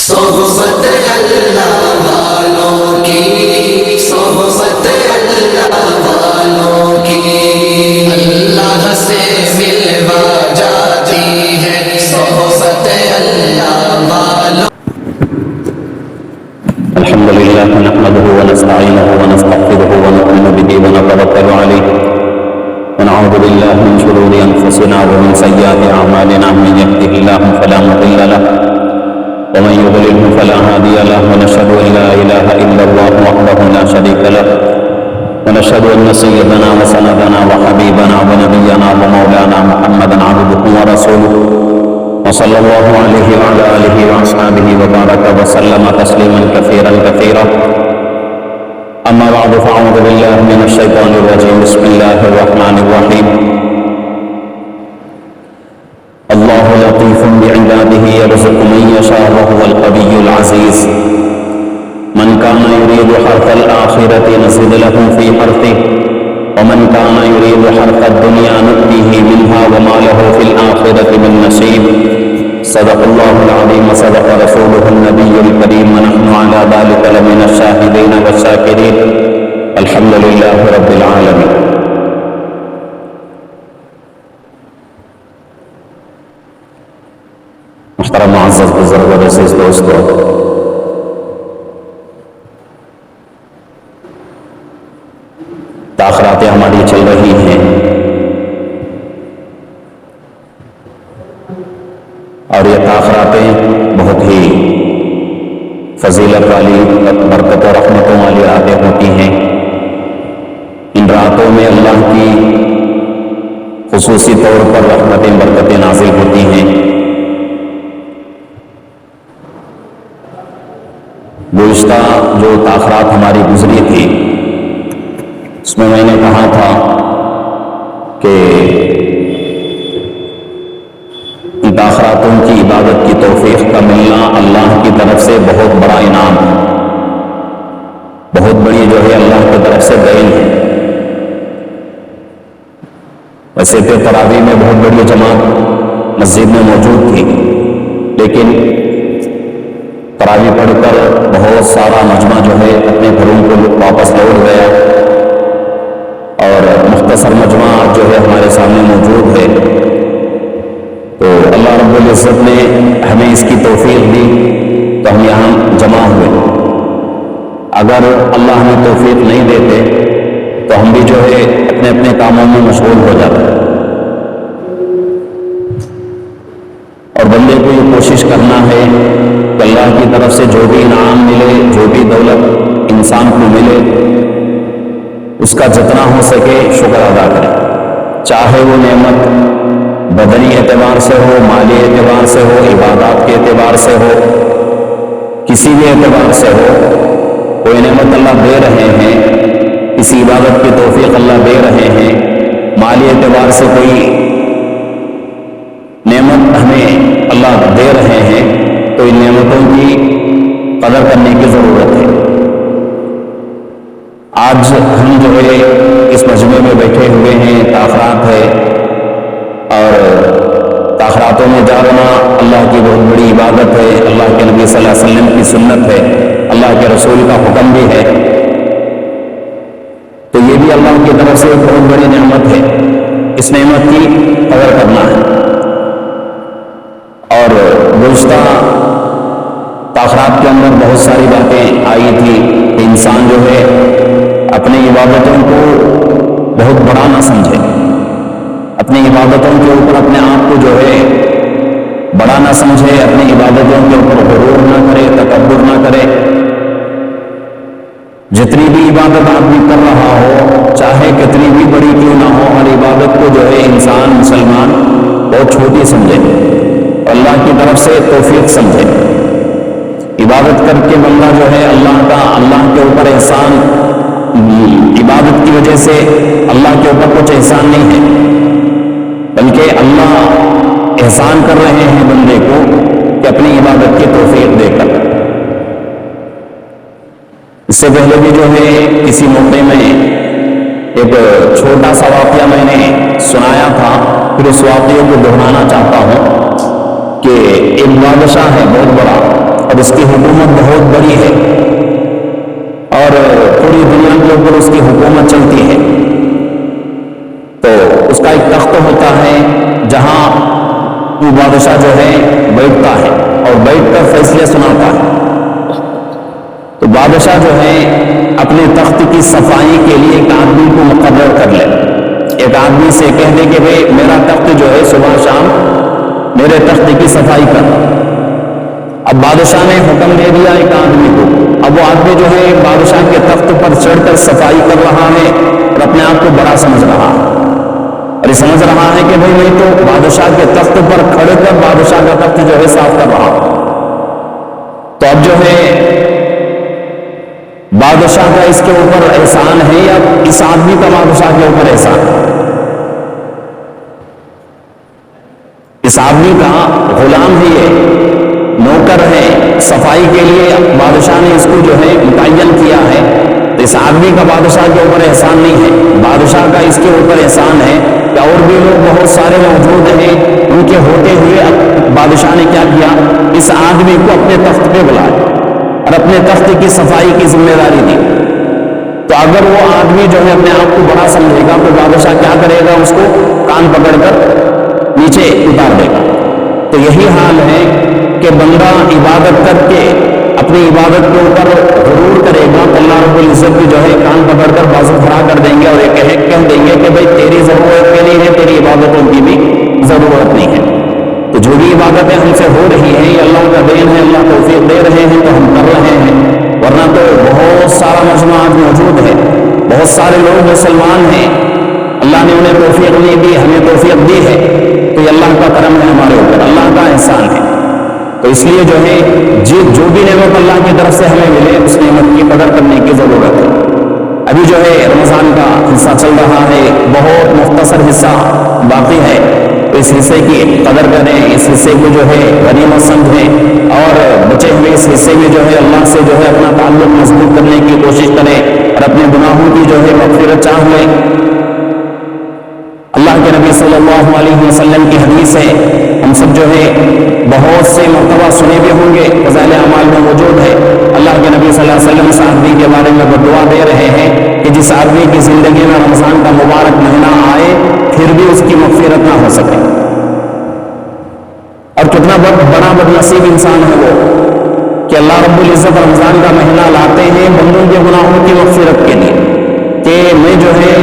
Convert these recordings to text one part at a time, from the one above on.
صحبت اللہ والوں کی، صحبت اللہ والوں کی، اللہ سے ملوا جاتی ہے صحبت اللہ والوں۔ الحمد لله نحمده ونستعينه ونستغفره ونؤمن به ونتوكل عليه ونعوذ بالله من شرور انفسنا ومن سيئات اعمالنا، من يهده الله فلا مضل له ومن يضلل فلا هادي له، ونشهد ان لا اله الا الله وحده لا شريك له، ونشهد ان سيدنا وسندنا وحبيبنا ونبينا ومولانا محمدا عبده ورسوله، وصلى الله عليه وعلى آله وأصحابه وبارك وسلم تسليما كثيرا كثيرا. أما بعد فأعوذ بالله من الشيطان الرجيم. بسم الله الرحمن الرحيم. الله لطيف بعباده يرزق من يشاء وهو القوي العزيز. من كان يريد حرث الآخرة نزد له في حرثه ومن كان يريد حرث الدنيا نؤتيه منها وما له في الآخرة من نصيب. صدق الله العظيم وصدق رسوله النبي الكريم، ونحن على ذلك لمن الشاهدين والشاكرين. الحمد لله رب العالمين. محترم معزز بزرگ اور عزیز دوستو، تاخراتیں ہماری چل رہی ہیں اور یہ تاخراتیں بہت ہی فضیلت والی، برکت و رحمتوں والی راتیں ہوتی ہیں. ان راتوں میں اللہ کی خصوصی طور پر رحمتیں برکتیں نازل ہوتی ہیں. گزشتہ جو تاخرات ہماری گزری تھی اس میں نے کہا تھا کہ ان تاخراتوں کی عبادت کی توفیق کا ملنا اللہ کی طرف سے بہت بڑا انعام ہے، بہت بڑی جو ہے اللہ کی طرف سے دین ہے. ویسے تو تراویح میں بہت بڑی جماعت مسجد میں موجود تھی، لیکن تراویح پڑھ کر بہت سارا مجمع جو ہے اپنے گھروں کو واپس لوٹ گیا اور مختصر مجمع جو ہے ہمارے سامنے موجود ہے. تو اللہ رب العزت نے ہمیں اس کی توفیق دی تو ہم یہاں جمع ہوئے. اگر اللہ ہمیں توفیق نہیں دیتے تو ہم بھی جو ہے اپنے اپنے کاموں میں مشغول ہو جاتے. اور بندے کو یہ کوشش کرنا ہے کہ اللہ کی طرف سے جو بھی انعام ملے، جو بھی دولت انسان کو ملے، اس کا جتنا ہو سکے شکر ادا کرے. چاہے وہ نعمت بدنی اعتبار سے ہو، مالی اعتبار سے ہو، عبادات کے اعتبار سے ہو، کسی بھی اعتبار سے ہو. کوئی نعمت اللہ دے رہے ہیں، کسی عبادت کی توفیق اللہ دے رہے ہیں، مالی اعتبار سے کوئی نعمت ہمیں اللہ دے رہے ہیں تو ان نعمتوں کی قدر کرنے کی ضرورت ہے. آج ہم جو ہے اس مجمع میں بیٹھے ہوئے ہیں، تاخرات ہے اور تاخراتوں میں جانا اللہ کی بہت بڑی عبادت ہے. اللہ کے نبی صلی اللہ علیہ وسلم کی سنت ہے، اللہ کے رسول کا حکم بھی ہے. تو یہ بھی اللہ کی طرف سے ایک بہت بڑی نعمت ہے. اس نعمت کی قدر کرنا ہے. اور گزشتہ تاخرات کے اندر بہت ساری باتیں آئی تھی کہ انسان جو ہے اپنی عبادتوں کو بہت بڑا نہ سمجھے، اپنی عبادتوں کے اوپر اپنے آپ کو جو ہے بڑا نہ سمجھے، اپنی عبادتوں کے اوپر غرور نہ کرے، تکبر نہ کرے. جتنی بھی عبادت آدمی کر رہا ہو، چاہے کتنی بھی بڑی کیوں نہ ہو، ہر عبادت کو جو ہے انسان مسلمان بہت چھوٹی سمجھے، اللہ کی طرف سے توفیق سمجھے. عبادت کر کے بندہ جو ہے اللہ کے اوپر احسان، عبادت کی وجہ سے اللہ کے اوپر کچھ احسان نہیں ہے، بلکہ اللہ احسان کر رہے ہیں بندے کو کہ اپنی عبادت کی توفیق دے کر. اس سے پہلے بھی جو ہے کسی موقع میں ایک چھوٹا سا واقعہ میں نے سنایا تھا، پھر اس واقعے کو دہرانا چاہتا ہوں کہ ایک بادشاہ ہے بہت بڑا، اور اور اس کی حکومت بہت بڑی ہے اور پوری دنیا کے اوپر اس کی حکومت چلتی ہے. تو اس کا ایک تخت ہوتا ہے جہاں وہ بادشاہ جو ہے بیٹھتا ہے اور بیٹھ کر فیصلے سناتا ہے. تو بادشاہ جو ہے اپنے تخت کی صفائی کے لیے ایک آدمی کو مقرر کر لے. ایک آدمی سے کہہ دے کہ بھئی میرا تخت جو ہے صبح شام میرے تخت کی صفائی کر. اب بادشاہ نے حکم دے دیا ایک آدمی کو. اب وہ آدمی جو ہے بادشاہ کے تخت پر چڑھ کر صفائی کر رہا ہے اور اپنے آپ کو بڑا سمجھ رہا ہے اور یہ سمجھ رہا ہے کہ بھئی میں تو بادشاہ کے تخت پر کھڑے کر بادشاہ کا تخت جو ہے صاف کر رہا ہوں. تو اب جو ہے بادشاہ کا اس کے اوپر احسان ہے یا اس آدمی کا بادشاہ کے اوپر احسان ہے؟ اس آدمی کا غلام ہے، یہ نوکر ہے، صفائی کے لیے بادشاہ نے اس کو جو ہے متعین کیا ہے. تو اس آدمی کا بادشاہ کے اوپر احسان نہیں ہے، بادشاہ کا اس کے اوپر احسان ہے کہ اور بھی لوگ بہت سارے موجود ہیں، ان کے ہوتے ہوئے بادشاہ نے کیا کیا، اس آدمی کو اپنے تخت پہ بلایا اور اپنے تخت کی صفائی کی ذمہ داری دی. تو اگر وہ آدمی جو ہے اپنے آپ کو بڑا سمجھے گا تو بادشاہ کیا کرے گا، اس کو کان پکڑ کر نیچے اتار دے گا. تو یہی حال ہے کہ بندہ عبادت کر کے اپنی عبادت کے اوپر غرور کرے گا تو اللہ رب العزت بھی جو ہے کان پکڑ کر بازو کھڑا کر دیں گے اور یہ کہہ دیں گے کہ بھئی تیری ضرورت بھی نہیں ہے، تیری عبادتوں کی بھی ضرورت نہیں ہے. تو جو بھی عبادتیں ہم سے ہو رہی ہیں یہ اللہ کا دین ہے، اللہ توفیق دے رہے ہیں تو ہم کر رہے ہیں، ورنہ تو بہت سارا مجموعہ موجود ہے، بہت سارے لوگ مسلمان ہیں، اللہ نے انہیں توفیق نہیں دی، ہمیں توفیق دی ہے. تو یہ اللہ کا کرم ہے ہمارے اوپر، اللہ کا احسان ہے. تو اس لیے جو ہے جو بھی نعمت اللہ کی طرف سے ہمیں ملے اس نعمت کی قدر کرنے کی ضرورت ہے. ابھی جو ہے رمضان کا حصہ چل رہا ہے، بہت مختصر حصہ باقی ہے، تو اس حصے کی قدر کریں، اس حصے کو جو ہے غنیمت سمجھیں اور بچے ہوئے اس حصے میں جو ہے اللہ سے جو ہے اپنا تعلق مضبوط کرنے کی کوشش کریں اور اپنے گناہوں کی جو ہے مغفرت چاہ لیں. اللہ کے نبی صلی اللہ علیہ وسلم کی حدیث ہے، ہم سب جو ہے بہت سے مرتبہ سنے بھی ہوں گے، فضائل اعمال میں موجود ہے. اللہ کے نبی صلی اللہ علیہ وسلم اس آدمی کے بارے میں دعا دے رہے ہیں کہ جس آدمی کی زندگی میں رمضان کا مبارک مہینہ آئے پھر بھی اس کی مغفرت نہ ہو سکے. اور کتنا بڑا بد نصیب انسان ہے وہ کہ اللہ رب العزت رمضان کا مہینہ لاتے ہیں بندوں کے گناہوں کی مغفرت کے لیے کہ میں جو ہے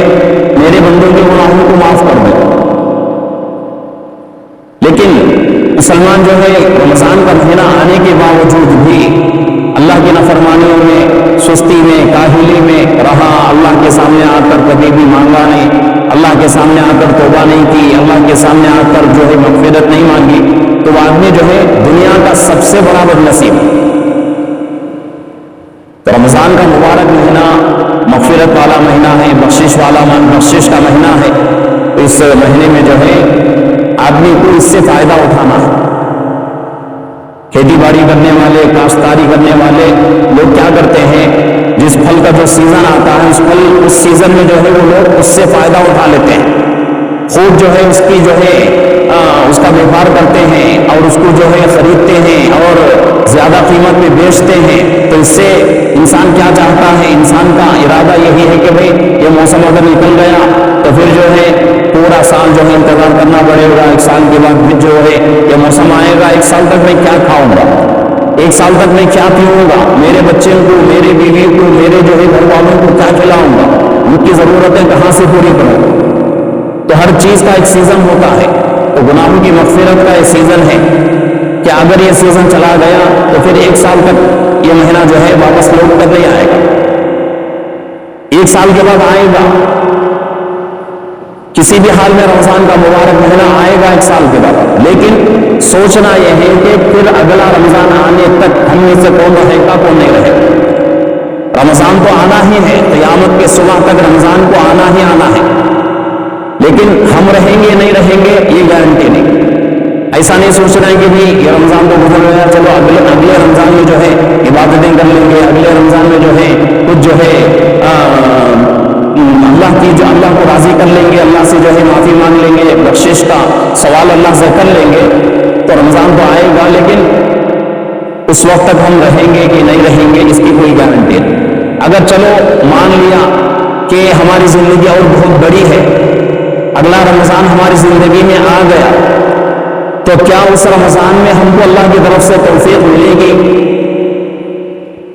میرے بندوں کے گناہوں کو معاف کر دوں. لیکن مسلمان جو ہے رمضان کا مہینہ آنے کے باوجود بھی اللہ کی نافرمانیوں میں، سستی میں، کاہلی میں رہا، اللہ کے سامنے آ کر کبھی بھی مانگا نہیں، اللہ کے سامنے آ کر توبہ نہیں کی، اللہ کے سامنے آ کر جو ہے مغفرت نہیں مانگی، تو وہ آدمی جو ہے دنیا کا سب سے بڑا بد نصیب. تو رمضان کا مبارک مہینہ مغفرت والا مہینہ ہے، بخشش کا مہینہ ہے. تو اس مہینے میں جو ہے آدمی کو اس سے فائدہ اٹھانا ہے. کھیتی باڑی کرنے والے، کاشتکاری کرنے والے لوگ کیا کرتے ہیں، جس پھل کا جو سیزن آتا ہے اس سیزن میں جو ہے وہ لوگ اس سے فائدہ اٹھا لیتے ہیں، خوب جو ہے اس کی جو ہے اس کا بیپار کرتے ہیں اور اس کو جو ہے خریدتے ہیں اور زیادہ قیمت میں بیچتے ہیں. تو اس سے انسان کیا چاہتا ہے، انسان کا ارادہ یہی ہے کہ بھئی یہ موسم اگر نکل گیا تو پھر جو ہے پورا سال جو ہے انتظار کرنا پڑے گا، ایک سال کے بعد پھر جو ہے یہ موسم آئے گا، ایک سال تک میں کیا کھاؤں گا، ایک سال تک میں کیا پیوں گا، میرے بچوں کو، میرے بیوی کو، میرے جو ہے گھر والوں کو کیا کھلاؤں گا، ان کی ضرورتیں کہاں سے پوری کروں گا. تو ہر چیز کا ایک سیزن ہوتا ہے. تو گناہوں کی مغفرت کا ایک سیزن ہے کہ اگر یہ سیزن چلا گیا تو پھر ایک سال تک یہ مہینہ جو ہے واپس لوٹ کر نہیں آئے گا. ایک سال کے بعد آئے گا، کسی بھی حال میں رمضان کا مبارک مہینہ آئے گا ایک سال کے بعد. لیکن سوچنا یہ ہے کہ پھر اگلا رمضان آنے تک ہم میں سے کون رہے گا، کون نہیں رہے گا. رمضان تو آنا ہی ہے، قیامت کے صبح تک رمضان کو آنا ہی آنا ہے، لیکن ہم رہیں گے نہیں رہیں گے یہ گارنٹی نہیں. ایسا نہیں سوچنا ہے کہ بھی یہ رمضان تو گزر گیا، چلو اگلے رمضان میں جو ہے عبادتیں کر لیں گے، اگلے رمضان میں جو ہے کچھ جو ہے اللہ کو راضی کر لیں گے، اللہ سے جو ہے معافی مانگ لیں گے، بخشش کا سوال اللہ سے کر لیں گے تو رمضان تو آئے گا. لیکن اس وقت تک ہم رہیں گے کہ نہیں رہیں گے اس کی کوئی گارنٹی نہیں۔ اگر چلو مان لیا کہ ہماری زندگی اور بہت بڑی ہے، اگلا رمضان ہماری زندگی میں آ گیا، تو کیا اس رمضان میں ہم کو اللہ کی طرف سے توفیق ملے گی؟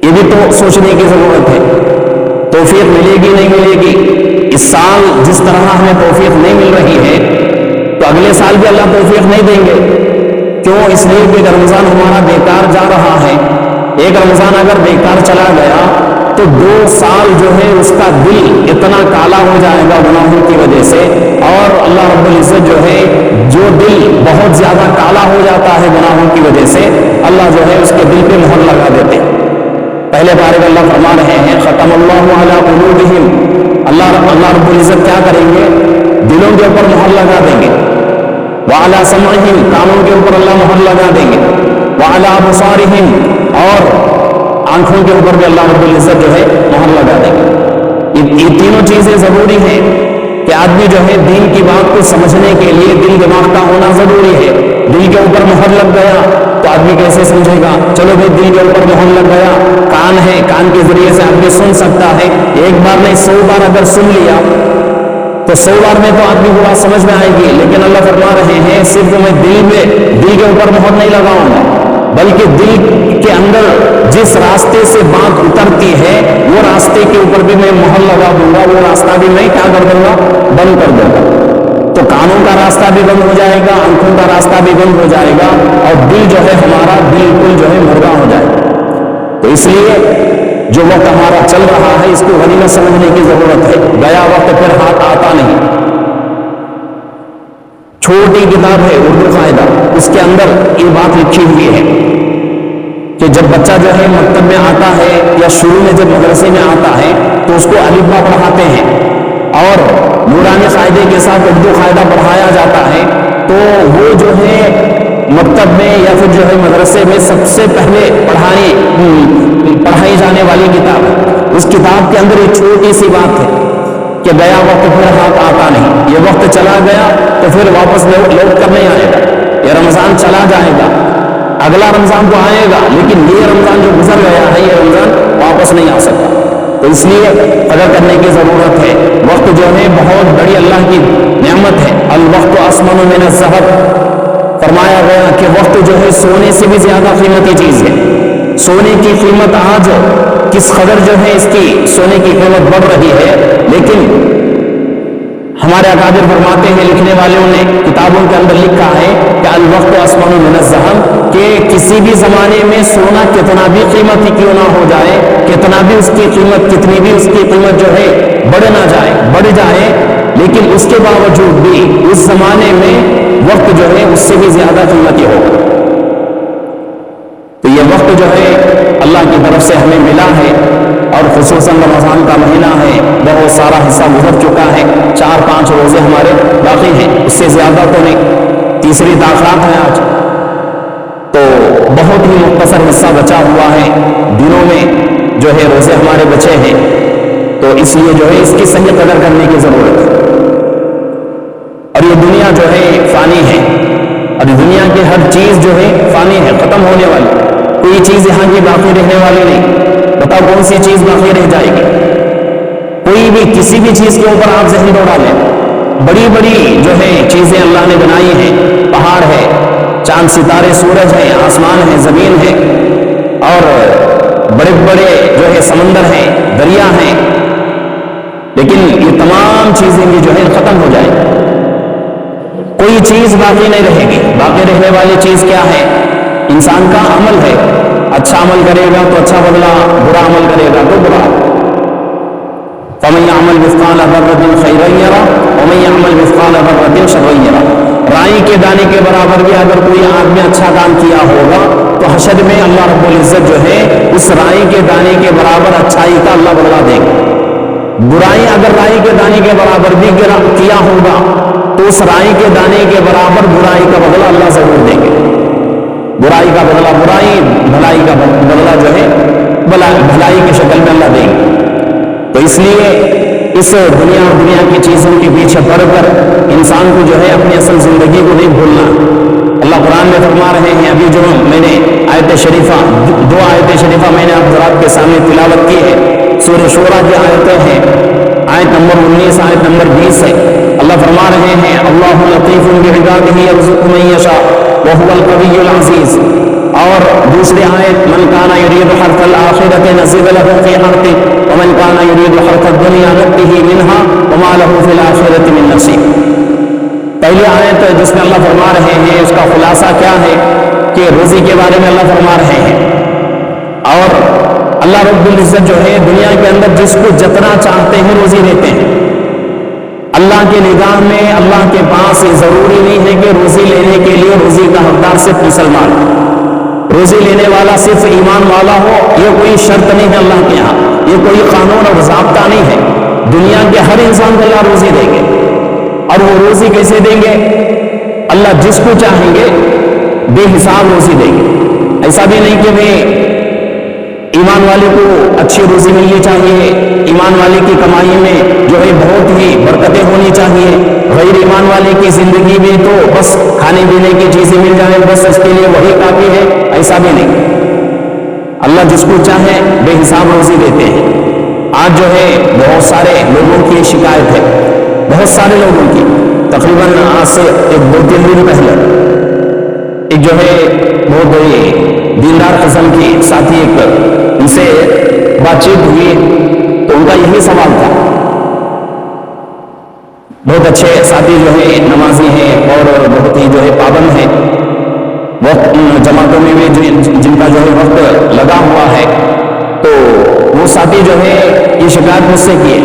یہ بھی تو سوچنے کی ضرورت ہے۔ توفیق ملے گی نہیں ملے گی؟ اس سال جس طرح ہمیں توفیق نہیں مل رہی ہے تو اگلے سال بھی اللہ توفیق نہیں دیں گے۔ کیوں؟ اس لیے کہ رمضان ہمارا بیکار جا رہا ہے۔ ایک رمضان اگر بیکار چلا گیا تو 2 سال جو ہے اس کا دل اتنا کالا ہو جائے گا گناہوں کی وجہ سے، اور اللہ رب العزت جو ہے جو دل بہت زیادہ کالا ہو جاتا ہے گناہوں کی وجہ سے، اللہ جو ہے اس کے دل پہ مہر لگا دیتے ہیں۔ پہلے بارے میں اللہ فرما رہے ہیں ختم اللہ علی قلوبہم، اللہ رب العزت کیا کریں گے؟ دلوں کے اوپر مہر لگا دیں گے۔ وعلی سمعہم، کانوں کے اوپر اللہ مہر لگا دیں گے۔ وعلی ابصارہم، اور آنکھوں کے اوپر بھی اللہ رب العزت جو ہے مہر لگا دیں گے۔ یہ تینوں چیزیں ضروری ہیں کہ آدمی جو ہے دین کی بات کو سمجھنے کے لیے دل دماغ کا ہونا ضروری ہے۔ دل کے اوپر مہر لگ گیا تو آدمی کیسے سمجھے گا؟ چلو بھائی دل کے اوپر مہر لگ گیا، کان ہے، کان کے ذریعے سے آدمی سن سکتا ہے، ایک بار نہیں 100 بار اگر سن لیا تو 100 بار میں تو آدمی کو بات سمجھ میں آئے گی، لیکن اللہ فرما رہے ہیں صرف میں دل کے اوپر مہر نہیں لگاؤں گا، بلکہ دل کے اندر جس راستے سے بات اترتی ہے وہ راستے کے اوپر بھی میں مہر لگا دوں گا، وہ راستہ بھی میں کیا کر دوں گا؟ بند کر دوں گا۔ تو کانوں کا راستہ بھی بند ہو جائے گا، آنکھوں کا راستہ بھی بند ہو جائے گا، اور دل جو ہے ہمارا بالکل جو ہے مردہ ہو جائے گا۔ تو اس لیے جو وقت ہمارا چل رہا ہے اس کو غنیمت سمجھنے کی ضرورت ہے۔ گیا وقت پھر ہاتھ آتا نہیں۔ چھوٹی کتاب ہے اردو قاعدہ، اس کے اندر یہ بات لکھی ہوئی ہے کہ جب بچہ جو ہے مکتب میں آتا ہے یا شروع میں جب مدرسے میں آتا ہے تو اس کو الف با پڑھاتے ہیں، اور نورانی قاعدے کے ساتھ اردو قاعدہ پڑھایا جاتا ہے، تو وہ جو ہے مکتب میں یا پھر جو ہے مدرسے میں سب سے پہلے پڑھائی جانے والی کتاب ہے۔ اس کتاب کے اندر ایک چھوٹی سی بات ہے کہ گیا وقت پھر ہاتھ آتا نہیں۔ یہ وقت چلا گیا تو پھر واپس لوٹ کر نہیں آئے گا۔ یہ رمضان چلا جائے گا، اگلا رمضان تو آئے گا، لیکن یہ رمضان جو گزر گیا ہے یہ رمضان واپس نہیں آ سکتا۔ تو اس لیے قدر کرنے کی ضرورت ہے۔ وقت جو ہے بہت بڑی اللہ کی نعمت ہے۔ الوقت اثمن من الذهب، فرمایا گیا کہ وقت جو ہے سونے سے بھی زیادہ قیمتی چیز ہے۔ سونے کی قیمت آج کس قدر جو ہے اس کی سونے کی قیمت بڑھ رہی ہے، لیکن ہمارے اکابر فرماتے ہیں، لکھنے والوں نے کتابوں کے اندر لکھا ہے کہ الوقت اثمن من الذهب، کہ کسی بھی زمانے میں سونا کتنا بھی قیمتی کیوں نہ ہو جائے، کتنا بھی اس کی قیمت، کتنی بھی اس کی قیمت جو ہے بڑھ جائے، لیکن اس کے باوجود بھی اس زمانے میں وقت جو ہے اس سے بھی زیادہ قیمتی ہوگا۔ تو یہ وقت جو ہے اللہ کی طرف سے ہمیں ملا ہے، اور خصوصاً رمضان کا مہینہ ہے، بہت سارا حصہ گزر چکا ہے، 4-5 روزے ہمارے باقی ہیں، اس سے زیادہ تو نہیں، تیسری تاخیرات ہے آج، تو بہت ہی مختصر حصہ بچا ہوا ہے، دنوں میں جو ہے روزے ہمارے بچے ہیں، تو اس لیے جو ہے اس کی صحیح قدر کرنے کی ضرورت ہے۔ اور یہ دنیا جو ہے فانی ہے، اور دنیا کی ہر چیز جو ہے فانی ہے، ختم ہونے والی، کوئی چیز یہاں کی باقی رہنے والی نہیں۔ بتاؤ کون سی چیز باقی رہ جائے گی؟ کوئی بھی کسی بھی چیز کے اوپر آپ ذہن دوڑا لیں، بڑی بڑی جو ہے چیزیں اللہ نے بنائی ہیں، پہاڑ ہے، چاند ستارے، سورج ہے، آسمان ہے، زمین ہے، اور بڑے بڑے جو ہے سمندر ہیں، دریا ہیں، لیکن یہ تمام چیزیں بھی جو ہے ختم ہو جائیں، کوئی چیز باقی نہیں رہے گی۔ باقی رہنے والی چیز کیا ہے؟ انسان کا عمل ہے، اچھا عمل کرے گا تو اچھا بدلہ، برا عمل کرے گا تو برا۔ فَمَن يَعْمَلْ مِثْقَالَ ذَرَّةٍ خَيْرًا يَرَهُ وَمَن يَعْمَلْ مِثْقَالَ ذَرَّةٍ شَرًّا يَرَهُ۔ رائی کے دانے کے برابر بھی اگر کوئی آدمی اچھا کام کیا ہوگا تو حشر میں اللہ رب العزت جو ہے اس رائی کے دانے کے برابر اچھائی کا اللہ بدلہ دے گا۔ برائی اگر رائی کے دانے کے برابر بھی کیا ہوگا تو اس رائی کے دانے کے برابر برائی کا بدلہ اللہ ضرور دیں گے۔ برائی کا بدلہ برائی، بھلائی کا بدلہ جو ہے بھلائی کی شکل میں اللہ دیں گے۔ تو اس لیے اس دنیا اور دنیا کی چیزوں کے پیچھے پڑ کر انسان کو جو ہے اپنی اصل زندگی کو نہیں بھولنا۔ اللہ قرآن میں فرما رہے ہیں، ابھی جو میں نے آیت شریفہ، دو آیت شریفہ میں نے آپ حضرات کے سامنے تلاوت کی ہے۔ سورہ شورى کی آیتیں ہیں، آیت نمبر 19 آیت نمبر 20 ہے۔ اللہ فرما رہے ہیں اللہ لطیف بعبادہ یرزق من یشاء وهو القوی العزیز۔ اور دوسری آیت من کان یرید حرث الآخرۃ نزد له فی حرثہ ومن کان یرید حرث الدنیا نؤتہ منها وما له فی الآخرۃ من نصیب۔ پہلی آیت جس میں اللہ فرما رہے ہیں اس کا خلاصہ کیا ہے کہ روزی کے بارے میں اللہ فرما رہے ہیں، اور اللہ رب العزت جو ہے دنیا کے اندر جس کو جتنا چاہتے ہیں روزی دیتے ہیں۔ اللہ کی نگاہ میں اللہ کے پاس یہ ضروری نہیں ہے کہ روزی لینے کے لیے روزی کا حقدار صرف مسلمان ہو، روزی لینے والا صرف ایمان والا ہو، یہ کوئی شرط نہیں ہے اللہ کے یہاں، یہ کوئی قانون اور ضابطہ نہیں ہے۔ دنیا کے ہر انسان کو اللہ روزی دیں گے، اور وہ روزی کیسے دیں گے؟ اللہ جس کو چاہیں گے بے حساب روزی دیں گے۔ ایسا بھی نہیں کہ بھائی ایمان والے کو اچھی روزی ملنی چاہیے، ایمان والے کی کمائی میں جو ہے بہت ہی برکتیں ہونی چاہیے، غیر ایمان والے کی زندگی میں تو بس کھانے پینے کی چیزیں مل جائیں بس اس کے لیے وہی کافی ہے، ایسا بھی نہیں۔ اللہ جس کو چاہے بے حساب روزی دیتے ہیں۔ آج جو ہے بہت سارے لوگوں کی شکایت ہے، بہت سارے لوگوں کی، تقریباً آج سے ایک 2-3 دن پہلے ایک جو ہے بہت بڑی دیندار قسم کی ساتھی ایک ان سے بات چیت ہوئی تو ان کا یہی سوال تھا۔ بہت اچھے ساتھی جو ہے نمازی ہیں اور بہت ہی جو ہے پابند ہیں، وقت جماعتوں میں بھی جن کا جو ہے وقت لگا ہوا ہے، تو وہ ساتھی جو ہے یہ شکایت مجھ سے کیے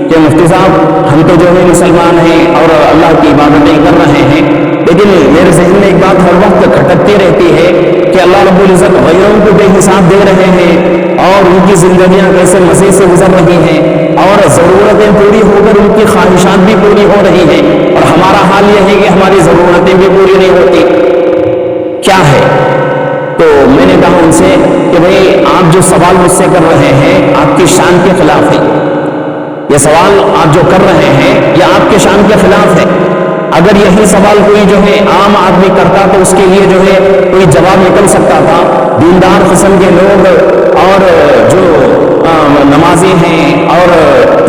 کہ مفتی صاحب ہم تو جو ہے مسلمان ہیں اور اللہ کی عبادتیں کر رہے ہیں، لیکن میرے ذہن میں ایک بات ہر وقت کھٹکتی رہتی ہے کہ اللہ رب العزت غیروں کو بے حساب دے رہے ہیں اور ان کی زندگیاں کیسے مزے سے گزر رہی ہیں اور ضرورتیں پوری ہو کر ان کی خواہشات بھی پوری ہو رہی ہیں، اور ہمارا حال یہ ہے کہ ہماری ضرورتیں بھی پوری نہیں ہوتی، کیا ہے؟ تو میں نے کہا ان سے کہ بھئی آپ جو سوال مجھ سے کر رہے ہیں آپ کی شان کے خلاف ہے، یہ سوال آپ جو کر رہے ہیں یہ آپ کے شان کے خلاف ہے۔ اگر یہی سوال کوئی جو ہے عام آدمی کرتا تو اس کے لیے جو ہے کوئی جواب نکل سکتا تھا۔ دیندار قسم کے لوگ اور جو نمازی ہیں اور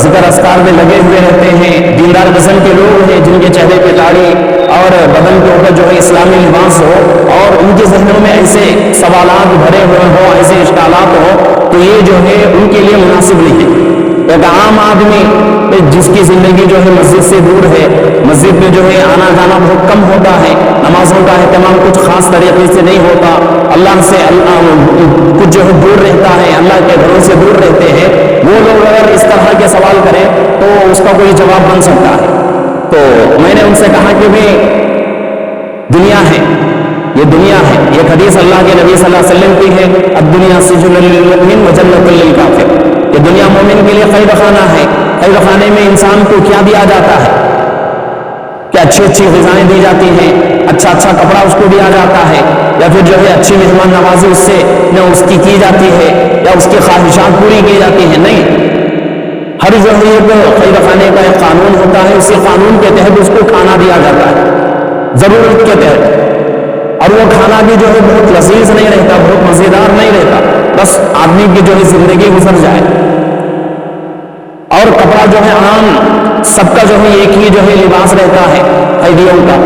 ذکر اذکار میں لگے ہوئے رہتے ہیں، دیندار قسم کے لوگ ہیں جن کے چہرے پہ داڑھی اور بدن کے اوپر جو ہے اسلامی لباس ہو اور ان کے ذہنوں میں ایسے سوالات بھرے ہوئے ہوں، ایسے اشکالات ہوں، تو یہ جو ہے ان کے لیے مناسب نہیں ہے۔ ایک عام آدمی جس کی زندگی جو ہے مسجد سے دور ہے، مسجد میں جو ہے آنا جانا بہت کم ہوتا ہے، نمازوں کا اہتمام کچھ خاص طریقے سے نہیں ہوتا، اللہ سے کچھ جو ہے دور رہتا ہے، اللہ کے گھروں سے دور رہتے ہیں، وہ لوگ اگر اس طرح کے سوال کریں تو اس کا کوئی جواب بن سکتا ہے۔ تو میں نے ان سے کہا کہ بھئی دنیا ہے، یہ دنیا ہے، یہ حدیث اللہ کے نبی صلی اللہ علیہ وسلم کی ہے، الدنیا سجن للمؤمن وجنت للکافر، یہ دنیا مومن کے لیے قید خانہ ہے۔ قید خانے میں انسان کو کیا دیا جاتا ہے کہ اچھی اچھی غذائیں دی جاتی ہیں، اچھا اچھا کپڑا اس کو دیا جاتا ہے، یا پھر جو ہے اچھی مہمان نوازی اس سے نہ اس کی جاتی ہے یا اس کی خواہشات پوری کی جاتی ہیں، نہیں، ہر جو ہے ایک قید خانے کا ایک قانون ہوتا ہے، اسی قانون کے تحت اس کو کھانا دیا جاتا ہے ضرورت کے تحت، اور وہ کھانا بھی جو ہے بہت لذیذ نہیں رہتا، بہت مزیدار نہیں رہتا، بس آدمی کی جو ہے زندگی گزر جائے۔ اور کپڑا جو ہے عام سب کا جو ہے ایک ہی جو ہے لباس رہتا ہے قیدیوں کا،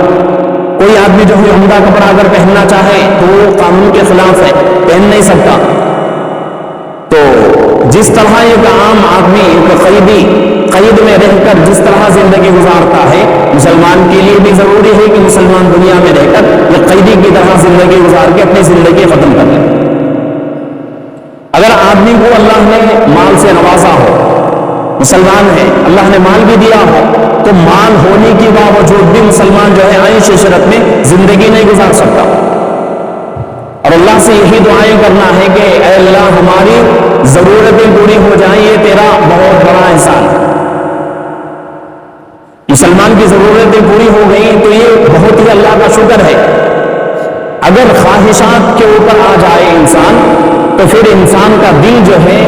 کوئی آدمی جو ہے عمدہ کپڑا اگر پہننا چاہے تو وہ قانون کے خلاف ہے، پہن نہیں سکتا۔ تو جس طرح ایک عام آدمی ایک قیدی قید میں رہ کر جس طرح زندگی گزارتا ہے، مسلمان کے لیے بھی ضروری ہے کہ مسلمان دنیا میں رہ کر ایک قیدی کی طرح زندگی گزار کے اپنی زندگی ختم کر لے۔ اگر آدمی کو اللہ نے مال سے نوازا ہو، مسلمان ہے، اللہ نے مال بھی دیا ہو، تو مال ہونے کے باوجود بھی مسلمان جو ہے عیش عشرت میں زندگی نہیں گزار سکتا، اور اللہ سے یہی دعائیں کرنا ہے کہ اے اللہ ہماری ضرورتیں پوری ہو جائیں، یہ تیرا بہت بڑا احسان ہے۔ مسلمان کی ضرورتیں پوری ہو گئیں تو یہ بہت ہی اللہ کا شکر ہے۔ اگر خواہشات کے اوپر آ جائے انسان تو پھر انسان کا دل جو ہے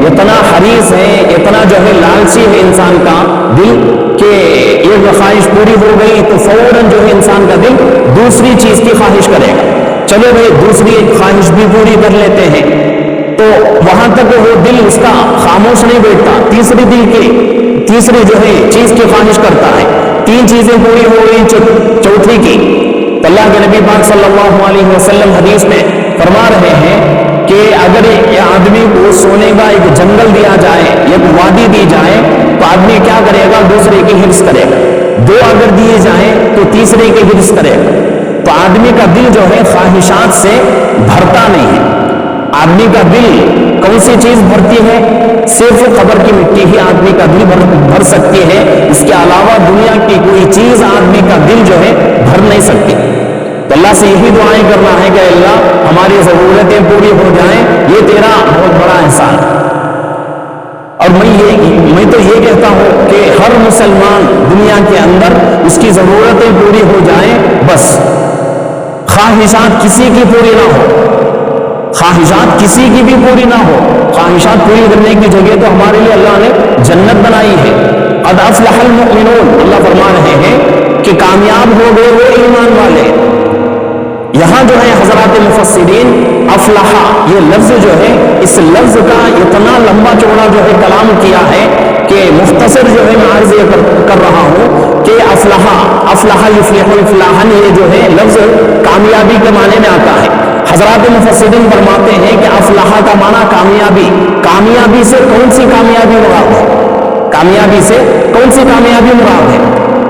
اتنا حریص ہے، اتنا جو ہے لالچی ہے انسان کا دل کہ ایک خواہش پوری ہو گئی تو فوراً جو ہے انسان کا دل دوسری چیز کی خواہش کرے گا۔ چلو بھائی دوسری خواہش بھی پوری کر لیتے ہیں، تو وہاں تک وہ دل اس کا خاموش نہیں بیٹھتا، تیسری جو ہے چیز کی خواہش کرتا ہے، 3 چیزیں پوری ہو گئی، چوتھی کی تو اللہ کے نبی پاک صلی اللہ علیہ وسلم حدیث میں فرما رہے ہیں کہ اگر یہ آدمی کو سونے کا ایک جنگل دیا جائے، ایک وادی دی جائے، تو آدمی کیا کرے گا؟ دوسرے کی حفظ کرے گا، 2 اگر دیے جائیں تو تیسرے کی حفظ کرے گا۔ تو آدمی کا دل جو ہے خواہشات سے بھرتا نہیں ہے۔ آدمی کا دل کون سی چیز بھرتی ہے؟ صرف قبر کی مٹی ہی آدمی کا دل بھر سکتی ہے، اس کے علاوہ دنیا کی کوئی چیز آدمی کا دل جو ہے بھر نہیں سکتی۔ تو اللہ سے یہی دعائیں کرنا ہے کہ اللہ ہماری ضرورتیں پوری ہو جائیں، یہ تیرا بہت بڑا احسان ہے۔ اور میں تو یہ کہتا ہوں کہ ہر مسلمان دنیا کے اندر اس کی ضرورتیں پوری ہو جائیں، بس خواہشات کسی کی پوری نہ ہو، خواہشات کسی کی بھی پوری نہ ہو۔ خواہشات پوری کرنے کی جگہ تو ہمارے لیے اللہ نے جنت بنائی ہے۔ قد افلح المؤمنون، اللہ فرما رہے ہیں کہ کامیاب ہو گئے وہ ایمان والے۔ یہاں جو ہے حضرات مفسرین افلح یہ لفظ جو ہے، اس لفظ کا اتنا لمبا چوڑا جو ہے کلام کیا ہے کہ مختصر جو ہے میں عرض یہ کر رہا ہوں کہ افلح یفلح افلاحا یہ جو ہے لفظ کامیابی کے معنی میں آتا ہے۔ حضرات مفسرین فرماتے ہیں کہ افلاح کا معنی کامیابی سے کون سی کامیابی مراد ہے؟ کامیابی سے کون سی کامیابی مراد ہے؟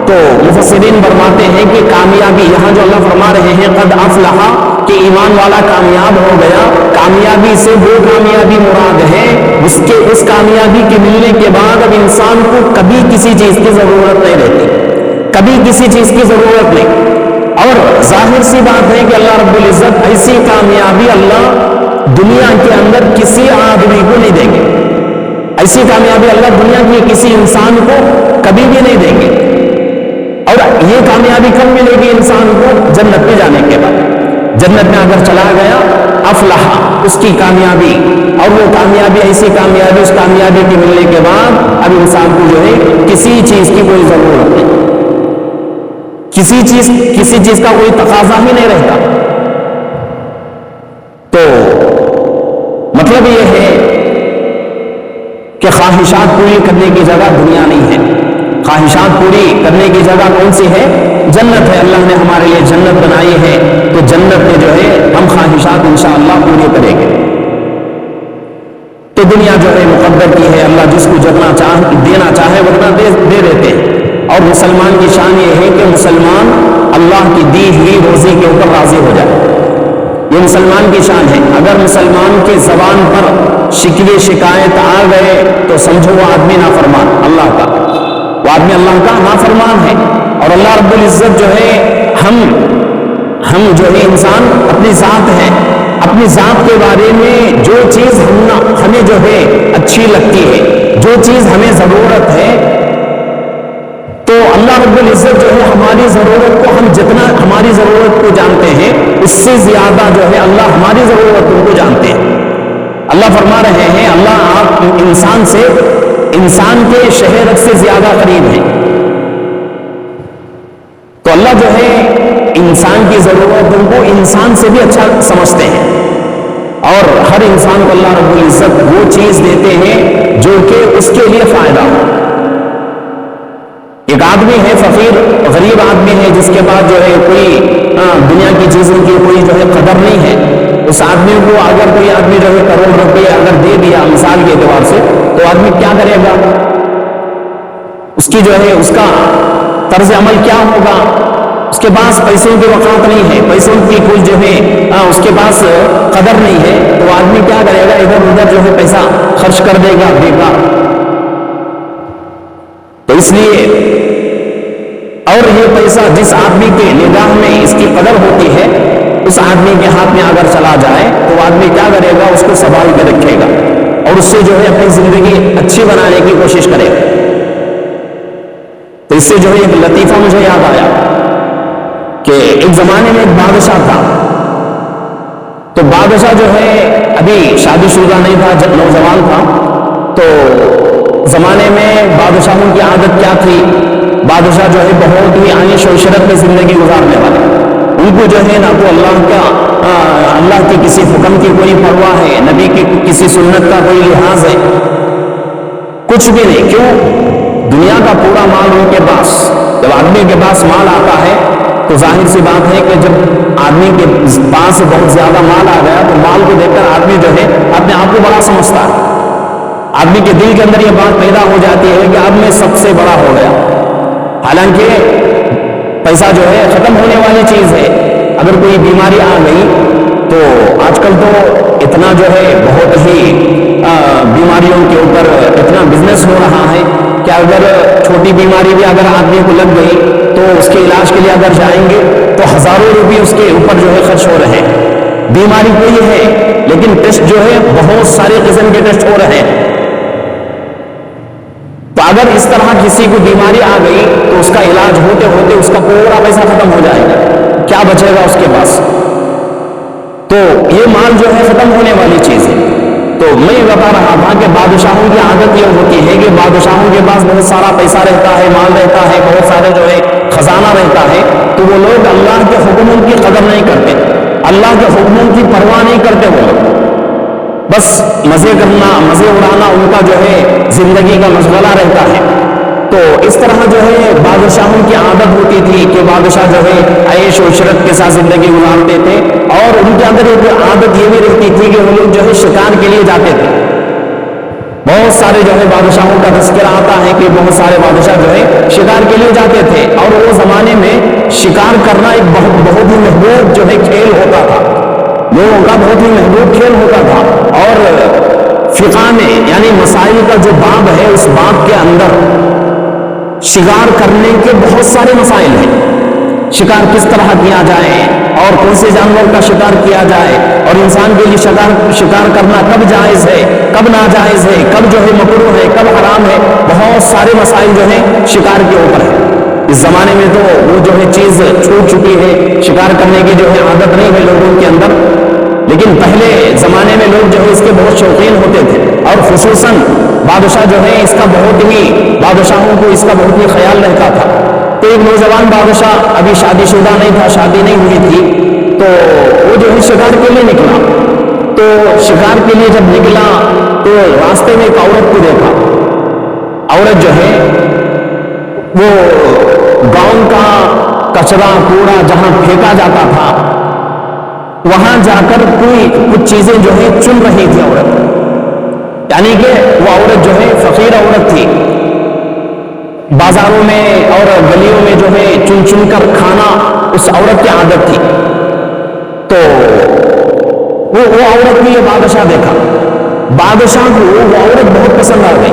تو مفسرین فرماتے ہیں کہ کامیابی یہاں جو اللہ فرما رہے ہیں قد افلح کہ ایمان والا کامیاب ہو گیا، کامیابی سے وہ کامیابی مراد ہے اس کامیابی کے ملنے کے بعد اب انسان کو کبھی کسی چیز کی ضرورت نہیں رہتی، کبھی کسی چیز کی ضرورت نہیں۔ اور ظاہر سی بات ہے کہ اللہ رب العزت ایسی کامیابی اللہ دنیا کے اندر کسی آدمی کو نہیں دیں گے، ایسی کامیابی اللہ دنیا کے کسی انسان کو کبھی بھی نہیں دیں گے۔ اور یہ کامیابی کب ملے گی انسان کو؟ جنت میں جانے کے بعد۔ جنت میں اگر چلا گیا افلح اس کی کامیابی، اور وہ کامیابی ایسی کامیابی اس کامیابی کے ملنے کے بعد اب انسان کو جو ہے کسی چیز کی کوئی ضرورت نہیں، کسی چیز کا کوئی تقاضا ہی نہیں رہتا۔ تو مطلب یہ ہے کہ خواہشات پوری کرنے کی جگہ دنیا نہیں ہے، خواہشات پوری کرنے کی جگہ کون سی ہے؟ جنت ہے۔ اللہ نے ہمارے لیے جنت بنائی ہے، تو جنت میں جو ہے ہم خواہشات انشاءاللہ پوری کریں گے۔ تو دنیا جو ہے مقدر کی ہے، اللہ جس کو جتنا دینا چاہے اتنا دے دیتے ہیں۔ اور مسلمان کی شان یہ ہے کہ مسلمان اللہ کی دی ہوئی روزی کے اوپر راضی ہو جائے، یہ مسلمان کی شان ہے۔ اگر مسلمان کے زبان پر شکوے شکایت آ گئے تو سمجھو وہ آدمی نافرمان اللہ کا، وہ آدمی اللہ کا نافرمان ہے۔ اور اللہ رب العزت جو ہے ہم جو ہے انسان اپنی ذات ہے، اپنی ذات کے بارے میں جو چیز ہمیں جو ہے اچھی لگتی ہے، جو چیز ہمیں ضرورت ہے، تو اللہ رب العزت جو ہے ہماری ضرورت کو ہم جتنا ہماری ضرورت کو جانتے ہیں اس سے زیادہ جو ہے اللہ ہماری ضرورتوں کو جانتے ہیں۔ اللہ فرما رہے ہیں اللہ آپ انسان کے شہر سے زیادہ قریب ہیں۔ تو اللہ جو ہے انسان کی ضرورتوں کو انسان سے بھی اچھا سمجھتے ہیں، اور ہر انسان کو اللہ رب العزت وہ چیز دیتے ہیں جو کہ اس کے لیے فائدہ ہو۔ ایک آدمی ہے فقیر غریب آدمی ہے جس کے پاس جو ہے کوئی دنیا کی چیزوں کی کوئی جو ہے قدر نہیں ہے، اس آدمی کو اگر کوئی آدمی جو ہے کروڑ روپے اگر دے دیا مثال کے اعتبار سے، تو آدمی کیا کرے گا؟ اس کی جو ہے اس کا طرز عمل کیا ہوگا؟ اس کے پاس پیسوں کی وقعت نہیں ہے، پیسوں کی کوئی جو ہے اس کے پاس قدر نہیں ہے، تو آدمی کیا کرے گا؟ ادھر ادھر جو ہے پیسہ خرچ کر دے گا بیکار۔ تو اس لیے اور یہ پیسہ جس آدمی کے نگاہ میں اس کی قدر ہوتی ہے، اس آدمی کے ہاتھ میں اگر چلا جائے تو وہ آدمی کیا کرے گا؟ اس کو سنبھال کے رکھے گا اور اس سے جو ہے اپنی زندگی اچھی بنانے کی کوشش کرے گا۔ تو اس سے جو ہے ایک لطیفہ مجھے یاد آیا کہ ایک زمانے میں ایک بادشاہ تھا، تو بادشاہ جو ہے ابھی شادی شدہ نہیں تھا، جب نوجوان تھا، تو زمانے میں بادشاہوں کی عادت کیا تھی؟ بادشاہ جو ہے بہت ہی عیش و عشرت میں زندگی گزارنے والے، ان ان کو جو ہے نہ تو اللہ کی کسی حکم کی کوئی پرواہ ہے، نبی کی کسی سنت کا کوئی لحاظ ہے، کچھ بھی نہیں۔ کیوں؟ دنیا کا پورا مال ان کے پاس، جب آدمی کے پاس مال آتا ہے تو ظاہر سی بات ہے کہ جب آدمی کے پاس بہت زیادہ مال آ گیا تو مال کو دیکھ کر آدمی جو ہے اپنے آپ کو بڑا سمجھتا ہے، آدمی کے دل کے اندر یہ بات پیدا ہو جاتی ہے کہ اب میں سب سے بڑا ہو گیا، حالانکہ پیسہ جو ہے ختم ہونے والی چیز ہے۔ اگر کوئی بیماری آ گئی تو آج کل تو اتنا جو ہے بہت ہی بیماریوں کے اوپر اتنا بزنس ہو رہا ہے کہ اگر چھوٹی بیماری بھی اگر آدمی کو لگ گئی تو اس کے علاج کے لیے اگر جائیں گے تو ہزاروں روپے اس کے اوپر جو ہے خرچ ہو رہے ہیں۔ بیماری کوئی ہے لیکن ٹیسٹ جو ہے بہت سارے قسم کے ٹیسٹ ہو رہے ہیں۔ تو اگر اس طرح کسی کو بیماری آ گئی تو اس کا علاج ہوتے ہوتے اس کا پورا پیسہ ختم ہو جائے گا، کیا بچے گا اس کے پاس؟ تو یہ مال جو ہے ختم ہونے والی چیز ہے۔ تو میں بتا رہا تھا کہ بادشاہوں کی عادت یہ ہوتی ہے کہ بادشاہوں کے پاس بہت سارا پیسہ رہتا ہے، مال رہتا ہے، بہت سارے جو ہے خزانہ رہتا ہے، تو وہ لوگ اللہ کے حکموں کی قدر نہیں کرتے، اللہ کے حکموں کی پرواہ نہیں کرتے، وہ لوگ بس مزے کرنا، مزے اڑانا ان کا جو ہے زندگی کا مشغلہ رہتا ہے۔ تو اس طرح جو ہے بادشاہوں کی عادت ہوتی تھی کہ بادشاہ جو ہے عیش و عشرت کے ساتھ زندگی گزارتے تھے، اور ان کے اندر ایک عادت یہ بھی رہتی تھی کہ وہ لوگ جو ہے شکار کے لیے جاتے تھے۔ بہت سارے جو ہے بادشاہوں کا تذکرہ آتا ہے کہ بہت سارے بادشاہ جو ہے شکار کے لیے جاتے تھے، اور وہ زمانے میں شکار کرنا ایک بہت ہی محبوب جو ہے کھیل ہوتا تھا، لوگوں کا بہت ہی محبوب کھیل ہوتا تھا۔ اور فقہ میں یعنی مسائل کا جو باب ہے اس باب کے اندر شکار کرنے کے بہت سارے مسائل ہیں، شکار کس طرح کیا جائے اور کون سے جانور کا شکار کیا جائے، اور انسان کے لیے شکار کرنا کب جائز ہے، کب ناجائز ہے، کب جو ہے مکروہ ہے، کب حرام ہے، بہت سارے مسائل جو ہیں شکار کے اوپر ہے۔ اس زمانے میں تو وہ جو ہے چیز چھوٹ چکی ہے، شکار کرنے کی جو ہے عادت نہیں ہے لوگوں کے اندر، لیکن پہلے زمانے میں لوگ جو ہے اس کے بہت شوقین ہوتے تھے، اور خصوصاً بادشاہ جو ہے اس کا بہت ہی، بادشاہوں کو اس کا بہت ہی خیال رہتا تھا۔ تو ایک نوجوان بادشاہ ابھی شادی شدہ نہیں تھا، شادی نہیں ہوئی تھی، تو وہ جو ہے شکار کے لیے نکلا۔ تو شکار کے لیے جب نکلا تو راستے میں ایک عورت کو دیکھا، عورت جو ہے وہ گاؤں کا کچرا کوڑا جہاں پھینکا جاتا تھا وہاں جا کر کچھ چیزیں جو ہے چن رہی تھی عورت، یعنی کہ وہ عورت جو ہے فقیر عورت تھی، بازاروں میں اور گلیوں میں جو ہے چن چن کر کھانا اس عورت کی عادت تھی۔ تو وہ عورت نے یہ بادشاہ دیکھا، بادشاہ کو وہ عورت بہت پسند آ گئی،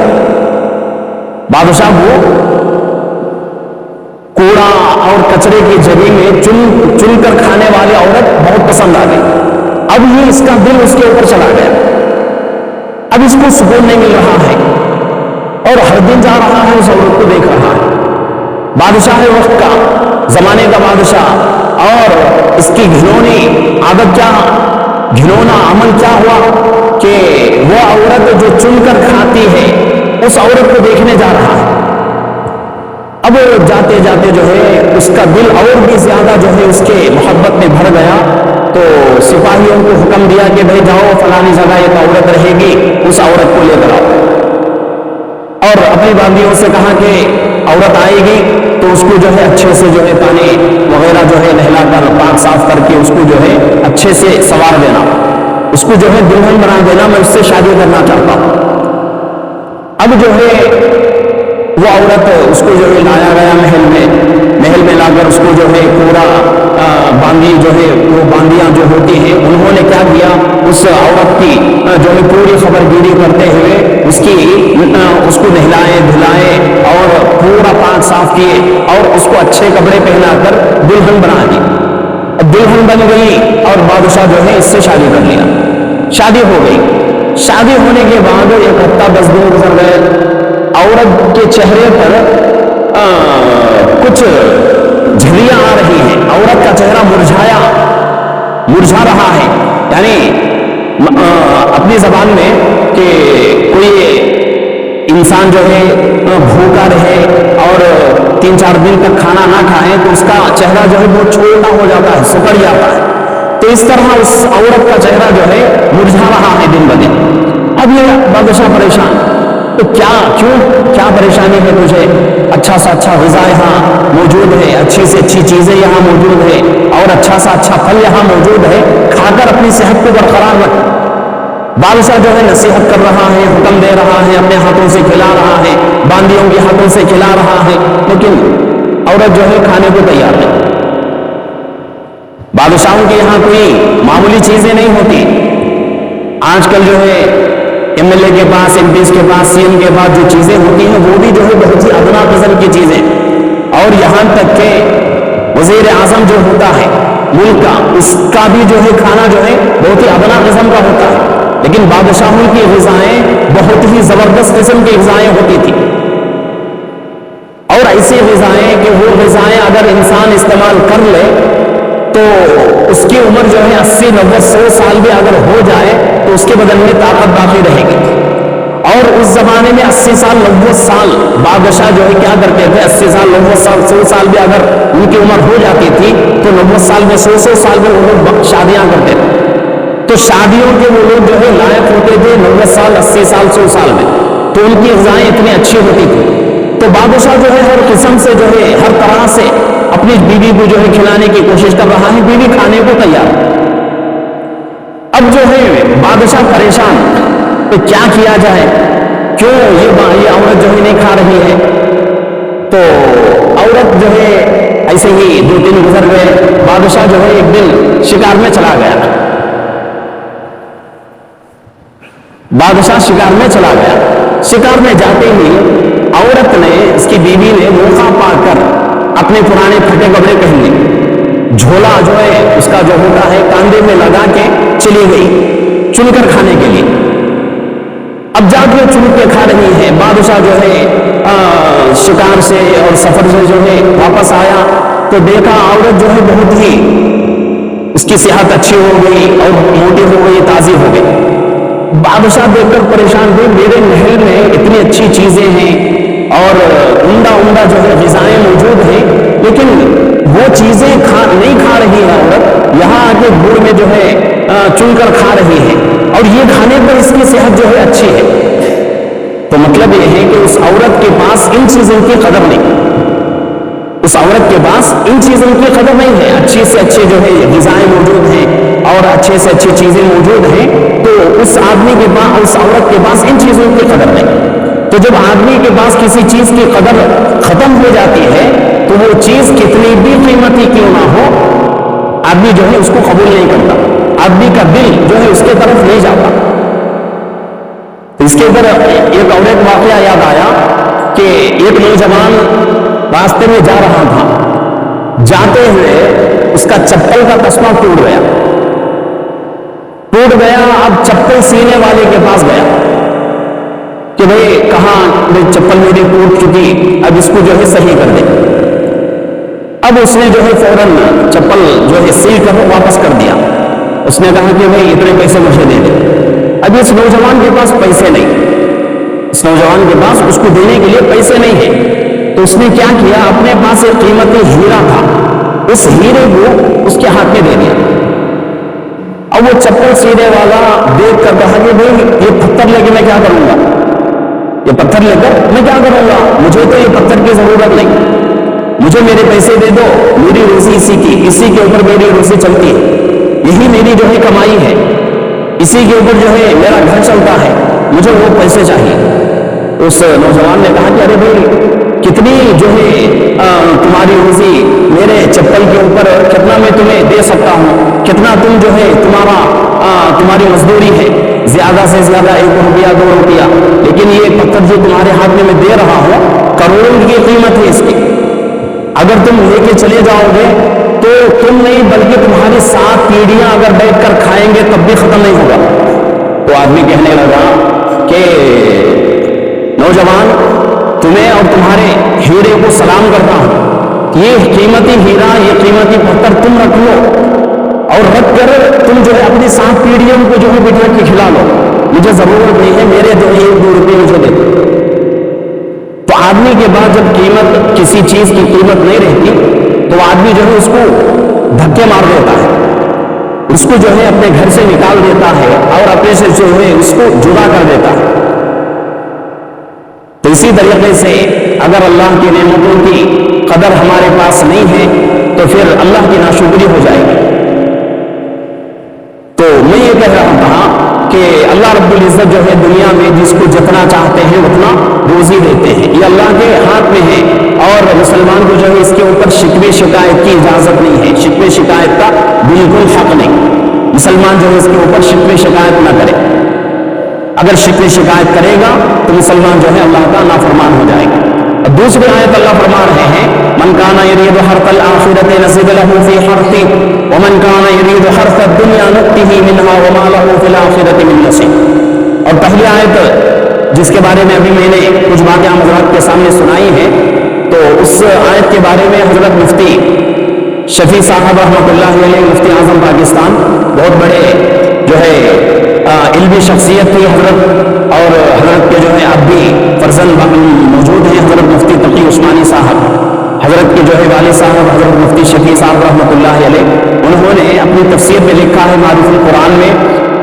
بادشاہ کو کوڑا اور کچرے کی جگہ میں چن کر کھانے والی عورت بہت پسند آ گئی۔ اب یہ اس کا دل اس کے اوپر چلا گیا، اب اس کو سکون نہیں مل رہا ہے، اور ہر دن جا رہا ہے اس عورت کو دیکھ رہا ہے، بادشاہ وقت کا، زمانے کا بادشاہ، اور اس کی گھنونی عادت کیا، گھنونا عمل کیا ہوا کہ وہ عورت جو چن کر کھاتی ہے اس عورت کو دیکھنے جا رہا ہے۔ اب جاتے جاتے جو ہے اس کا دل اور بھی زیادہ جو ہے اس کے محبت میں بھر گیا، تو سپاہیوں کو حکم دیا کہ بھائی جاؤ فلانی جگہ ایک عورت رہے گی، اس عورت کو لے کر آؤ، اور اپنی باندیوں سے کہا کہ عورت آئے گی تو اس کو جو ہے اچھے سے جو ہے پانی وغیرہ جو ہے نہلا کر پاک صاف کر کے اس کو جو ہے اچھے سے سوار دینا، اس کو جو ہے دلہن بنا دینا، میں اس سے شادی کرنا چاہتا ہوں۔ اب جو ہے وہ عورت اس کو جو ہے لایا گیا محل میں لا کر اس کو جو ہے پورا باندی جو ہے وہ باندیاں جو ہوتی ہیں انہوں نے کیا کیا، اس عورت کی جو ہے پوری خبر گیری کرتے ہوئے اس کو نہلائے دھلائے اور پورا پاک صاف کیے، اور اس کو اچھے کپڑے پہنا کر دلہن بنا دی، دلہن بن گئی، اور بادشاہ جو ہے اس سے شادی کر لیا، شادی ہو گئی۔ شادی ہونے کے بعد 1 ہفتہ 10 دن گزر گئے، عورت کے چہرے پر کچھ جھریاں آ رہی ہیں، عورت کا چہرہ مرجھا رہا ہے، یعنی اپنی زبان میں کہ کوئی انسان جو ہے بھوکا رہے اور 3-4 دن تک کھانا نہ کھائے تو اس کا چہرہ جو ہے بہت چھوٹا ہو جاتا ہے، سکڑ جاتا ہے. تو اس طرح اس عورت کا چہرہ جو ہے مرجھا رہا ہے دن بدن. اب یہ بادشاہ پریشان، تو کیا پریشانی ہے تجھے؟ اچھا سا اچھا غذا یہاں موجود ہے، اچھی سے اچھی چیزیں یہاں موجود ہے، اور اچھا سا اچھا پھل یہاں موجود ہے، کھا کر اپنی صحت کو برقرار رکھ. بادشاہ جو ہے نصیحت کر رہا ہے، حکم دے رہا ہے، اپنے ہاتھوں سے کھلا رہا ہے، باندیوں کے ہاتھوں سے کھلا رہا ہے، لیکن عورت جو ہے کھانے کو تیار نہیں. بادشاہوں کے یہاں کوئی معمولی چیزیں نہیں ہوتی. آج کل جو ہے ایم ایل اے کے پاس، ایم پیز کے پاس، سی ایم کے پاس جو چیزیں ہوتی ہیں وہ بھی جو ہے بہت ہی ادنا قسم کی چیزیں، اور یہاں تک کہ وزیر اعظم جو ہوتا ہے ملک کا، اس کا بھی جو ہے کھانا جو ہے بہت ہی ادنا قسم کا ہوتا ہے. لیکن بادشاہوں کی غذائیں بہت ہی زبردست قسم کی غذائیں ہوتی تھی، اور ایسی غذائیں کہ وہ غذائیں اگر انسان استعمال کر لے تو اس کی عمر جو ہے 80, 90, 100 سال بھی اگر ہو جائے تو اس کے بدن میں طاقت باقی رہے گی. اور اس زمانے میں 80 سال 90 سال بادشاہ جو ہے کیا کرتے تھے، 80 سال 90 سال 100 سال بھی اگر ان کی عمر ہو جاتی تھی تو 90 سال میں 100 سال میں وہ لوگ شادیاں کرتے تھے. تو شادیوں کے وہ لوگ جو ہے لائق ہوتے تھے 90 سال 80 سال 100 سال میں، تو ان کی غذائیں اتنی اچھی ہوتی تھی. تو بادشاہ جو ہے ہر قسم سے جو ہے ہر طرح سے اپنی بیوی کو جو ہے کھلانے کی کوشش کر رہا ہے، بیوی کھانے کو تیار. اب جو ہے بادشاہ پریشان، تو کیا کیا جائے، کیوں یہ عورت جو ہے نہیں کھا رہی ہے. تو عورت جو ہے ایسے ہی 2 دن گزر گئے. بادشاہ جو ہے ایک دن شکار میں چلا گیا. بادشاہ شکار میں چلا گیا. شکار میں جاتے ہی عورت نے، اس کی بیوی نے موقع پا کر اپنے پرانے پھٹے کپڑے پہن لیے، جھولا جو ہے اس کا جو ہوتا ہے کاندھے میں لگا کے چلی گئی چن کر کھانے کے لیے. اب جا کے چن کے کھا رہی ہے. بادشاہ جو ہے شکار سے اور سفر سے جو ہے واپس آیا تو دیکھا عورت جو ہے بہت ہی اس کی صحت اچھی ہو گئی اور موٹی ہو گئی، تازی ہو گئی. بادشاہ دیکھ کر پریشان ہوئے، میرے محل میں اتنی اچھی چیزیں ہیں اور عمدہ جو ہے غذائیں موجود ہیں، لیکن وہ چیزیں نہیں کھا رہی ہے عورت، یہاں آ کے گڑ میں جو ہے چن کر کھا رہی ہے، اور یہ کھانے پر اس کی صحت جو ہے اچھی ہے. تو مطلب یہ ہے کہ اس عورت کے پاس ان چیزوں کی قدر نہیں، اس عورت کے پاس ان چیزوں کی قدر نہیں ہے. اچھی سے اچھی جو ہے غذائیں موجود ہیں اور اچھے سے اچھی چیزیں موجود ہیں، تو اس آدمی کے پاس، اس عورت کے پاس ان چیزوں کی قدر نہیں. تو جب آدمی کے پاس کسی چیز کی قدر ختم ہو جاتی ہے تو وہ چیز کتنی بھی قیمتی کیوں نہ ہو، آدمی جو ہے اس کو قبول نہیں کرتا، آدمی کا دل جو ہے اس کے طرف نہیں جاتا. اس کے اوپر ایک اور ایک واقعہ یاد آیا کہ ایک نوجوان راستے میں جا رہا تھا، جاتے ہوئے اس کا چپل کا تسمہ ٹوٹ گیا. اب چپل سینے والے کے پاس گیا کہ بھئی کہاں چپل میری ٹوٹ چکی، اب اس کو جو ہے صحیح کر دے. اب اس نے جو ہے فوراً چپل جو ہے سیل کر واپس کر دیا. اس نے کہا کہ بھئی اتنے پیسے مجھے دے دے. اب اس نوجوان کے پاس پیسے نہیں، اس نوجوان کے پاس اس کو دینے کے لیے پیسے نہیں ہیں. تو اس نے کیا کیا، اپنے پاس ایک قیمتی ہیرا تھا، اس ہیرے کو اس کے ہاتھ میں دے دیا. اب وہ چپل سینے والا دیکھ کر کہا کہ بھئی یہ پتھر لے کے میں کیا کروں گا، یہ پتھر لے کر میں کیا کروں گا، مجھے تو یہ پتھر کی ضرورت نہیں، مجھے میرے پیسے دے دو، میری روزی اسی کے اوپر میری روزی چلتی ہے، یہی میری جو ہے کمائی ہے، اسی کے اوپر جو ہے میرا گھر چلتا ہے، مجھے وہ پیسے چاہیے. اس نوجوان نے کہا کہ ارے بھائی کتنی جو ہے تمہاری روزی میرے چپل کے اوپر، کتنا میں تمہیں دے سکتا ہوں، کتنا تم جو ہے تمہاری مزدوری ہے، زیادہ سے زیادہ 1 روپیہ 2 روپیہ، لیکن یہ پتھر جو تمہارے ہاتھ میں دے رہا ہوں کروڑوں کی قیمت ہے اس کی، اگر تم لے کے چلے جاؤ گے تو تم نہیں بلکہ تمہاری 7 پیڑھیاں اگر بیٹھ کر کھائیں گے تب بھی ختم نہیں ہوگا. تو آدمی کہنے لگا کہ نوجوان تمہیں اور تمہارے ہیرے کو سلام کرتا ہوں، یہ قیمتی ہیرا، یہ قیمتی پتھر تم رکھ لو اور رکھ کر تم جو ہے اپنی 7 پیڑھیوں کو جو ہے بٹھا کے کھلا لو، مجھے ضرورت نہیں ہے، میرے جو ہے 1-2 روپئے مجھے دے. آدمی کے بعد جب قیمت کسی چیز کی قیمت نہیں رہتی تو آدمی جو ہے اس کو دھکے مار دیتا ہے، اس کو جو ہے اپنے گھر سے نکال دیتا ہے اور اپنے سے جو ہے اس کو جدا کر دیتا ہے۔ تو اسی طریقے سے اگر اللہ کی نعمتوں کی قدر ہمارے پاس نہیں ہے تو پھر اللہ کی ناشکری ہو جائے گی۔ تو میں یہ کہہ رہا تھا کہ اللہ رب العزت جو ہے دنیا میں جس کو جتنا چاہتے ہیں اتنا روزی دیتے ہیں، یہ اللہ کے ہاتھ میں ہے، اور مسلمان کو جو ہے اس کے اوپر شکوے شکایت کی اجازت نہیں ہے، شکوے شکایت کا بالکل حق نہیں، مسلمان جو ہے اس کے اوپر شکوے شکایت نہ کرے، اگر شکوے شکایت کرے گا تو مسلمان جو ہے اللہ کا نافرمان ہو جائے گا۔ دوسری آیت اللہ فرما رہے ہیں من کان یرید حرث الآخرۃ نزد له فی حرثہ ومن کان یرید حرث الدنیا نؤتہ منہا وما له فی الآخرۃ من نصیب۔ اور پہلی آیت جس کے بارے میں ابھی میں نے کچھ باتیں حضرات کے سامنے سنائی ہیں، تو اس آیت کے بارے میں حضرت مفتی شفیع صاحب رحمۃ اللہ علیہ، مفتی اعظم پاکستان، بہت بڑے جو ہے علمی شخصیت تھی حضرت، اور حضرت کے جو ہے اب بھی فرزند موجود ہیں حضرت مفتی تقی عثمانی صاحب، حضرت کے جو ہے والد صاحب حضرت مفتی شفیع صاحب رحمۃ اللہ علیہ، انہوں نے اپنی تفسیر میں لکھا ہے معرف القرآن میں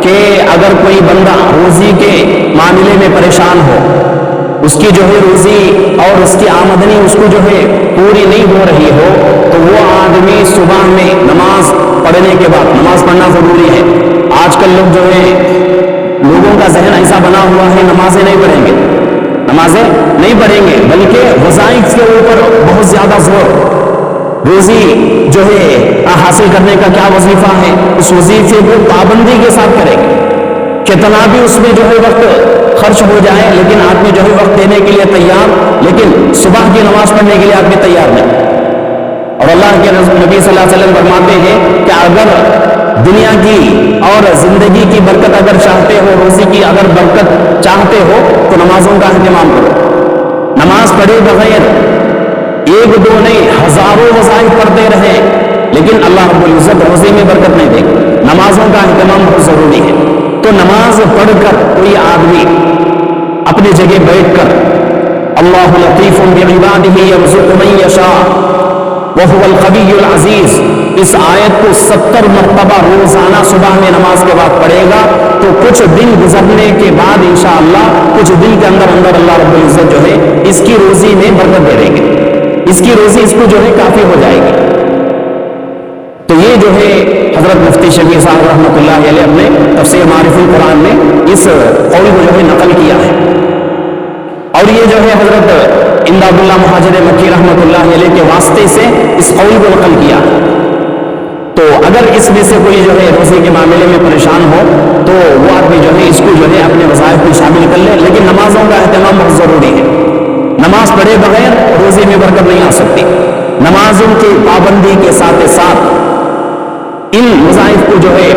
کہ اگر کوئی بندہ روزی کے معاملے میں پریشان ہو، اس کی جو ہے روزی اور اس کی آمدنی اس کو جو ہے پوری نہیں ہو رہی ہو، تو وہ آدمی صبح میں نماز پڑھنے کے بعد، نماز پڑھنا ضروری ہے، آج کل لوگ جو ہے لوگوں کا ذہن ایسا بنا ہوا ہے نمازیں نہیں پڑھیں گے، نمازیں نہیں پڑھیں گے، بلکہ وظائف کے اوپر بہت زیادہ زور، روزی جو ہے حاصل کرنے کا کیا وظیفہ ہے، اس وظیفے کو پابندی کے ساتھ کریں گے، کتنا بھی اس میں جو ہے وقت خرچ ہو جائے لیکن آدمی جو ہے وقت دینے کے لیے تیار، لیکن صبح کی نماز پڑھنے کے لیے آدمی تیار نہیں۔ اور اللہ کے نبی صلی اللہ علیہ وسلم فرماتے ہیں کہ اگر دنیا کی اور زندگی کی برکت اگر چاہتے ہو، روزی کی اگر برکت چاہتے ہو تو نمازوں کا اہتمام کرو، نماز پڑھے بغیر ایک دو نہیں ہزاروں وظائف پڑھتے رہے لیکن اللہ رب العزت روزی میں برکت نہیں دے گی، نمازوں کا اہتمام بہت ضروری ہے۔ تو نماز پڑھ کر کوئی آدمی اپنی جگہ بیٹھ کر اللہ لطیف بعبادہ یرزق من یشاء وہو القوی العزیز، اس آیت کو 70 مرتبہ روزانہ صبح میں نماز کے بعد پڑھے گا تو کچھ دن گزرنے کے بعد انشاءاللہ کچھ دن کے اندر اللہ رب العزت جو ہے اس کی روزی میں برکت دے دیں گے، اس کی روزی اس کو جو ہے کافی ہو جائے گی۔ تو یہ جو ہے حضرت مفتی شفیع صاحب رحمۃ اللہ علیہ اپنے تفسیر معرف القرآن میں اس قول کو جو ہے نقل کیا ہے، اور یہ جو ہے حضرت امداد اللہ مہاجر مکی رحمۃ اللہ علیہ کے واسطے سے اس قول کو نقل کیا۔ تو اگر اس میں سے کوئی جو ہے روزی کے معاملے میں پریشان ہو تو وہ آدمی جو ہے اس کو جو ہے اپنے وظائف میں شامل کر لے، لیکن نمازوں کا اہتمام بہت ضروری ہے، نماز پڑھے بغیر روزی میں برکت نہیں آ سکتی، نمازوں کی پابندی کے ساتھ ساتھ ان وظائف کو جو ہے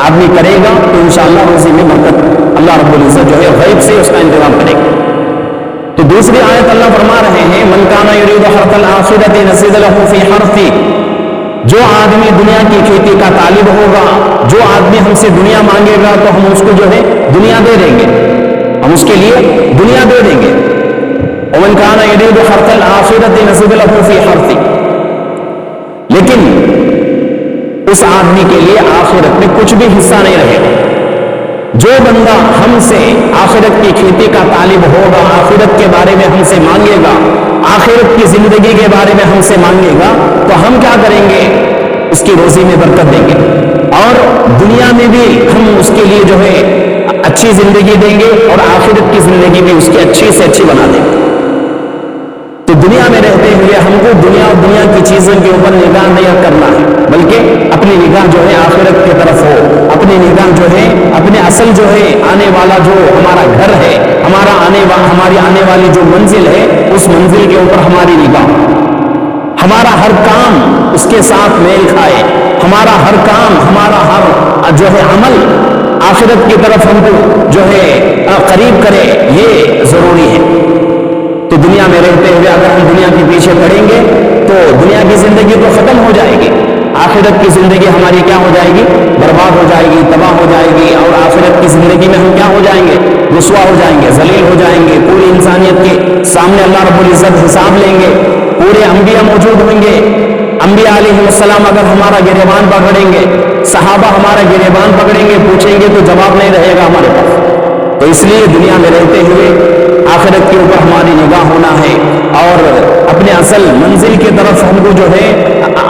آدمی کرے گا تو انشاءاللہ روزی میں برکت اللہ رب العزت جو ہے غیب سے اس کا انتظام کرے گا۔ تو دوسری آیت اللہ فرما رہے ہیں من کان یرید حرث الآخرۃ نزد له فی حرثہ، جو آدمی دنیا کی کھیتی کا طالب ہوگا، جو آدمی ہم سے دنیا مانگے گا تو ہم اس کو جو ہے دنیا دے دیں گے، ہم اس کے لیے دنیا دے دیں گے۔ ومن کان یرید حرث الآخرۃ نزد له فی حرثہ، لیکن اس آدمی کے لیے آخرت میں کچھ بھی حصہ نہیں رہے گا۔ جو بندہ ہم سے آخرت کی کھیتی کا طالب ہوگا، آخرت کے بارے میں ہم سے مانگے گا، آخرت کی زندگی کے بارے میں ہم سے مانگے گا تو ہم کیا کریں گے؟ اس کی روزی میں برکت دیں گے، اور دنیا میں بھی ہم اس کے لیے جو ہے اچھی زندگی دیں گے اور آخرت کی زندگی بھی اس کی اچھی سے اچھی بنا دیں گے۔ تو دنیا میں رہتے ہوئے ہم کو دنیا اور دنیا کی چیزوں کے اوپر نگاہ نہیں کرنا ہے، بلکہ اپنی نگاہ جو ہے آخرت کی طرف ہو، اپنی نگاہ جو ہے اپنے اصل جو ہے آنے والا جو ہمارا گھر ہے، ہماری آنے والی جو منزل ہے اس منزل کے اوپر ہماری نگاہ، ہمارا ہر کام اس کے ساتھ میل کھائے، ہمارا ہر کام، ہمارا ہر جو ہے عمل آخرت کی طرف ہم کو جو ہے قریب کرے، یہ ضروری ہے۔ تو دنیا میں رہتے ہوئے اگر ہم دنیا کے پیچھے پڑیں گے تو دنیا کی زندگی تو ختم ہو جائے گی، آخرت کی زندگی ہماری کیا ہو جائے گی؟ برباد ہو جائے گی، تباہ ہو جائے گی، اور آخرت کی زندگی میں ہم کیا ہو جائیں گے؟ رسوا ہو جائیں گے، ذلیل ہو جائیں گے، پوری انسانیت کے سامنے اللہ رب العزت حساب لیں گے، پورے انبیاء موجود ہوں گے، انبیاء علیہ السلام اگر ہمارا گریبان پکڑیں گے، صحابہ ہمارا گریبان پکڑیں گے، پوچھیں گے تو جواب نہیں رہے گا ہمارے پاس۔ تو اس لیے دنیا میں رہتے ہوئے آخرت کے اوپر ہماری نگاہ ہونا ہے، اور اپنے اصل منزل کی طرف ہم کو جو ہے،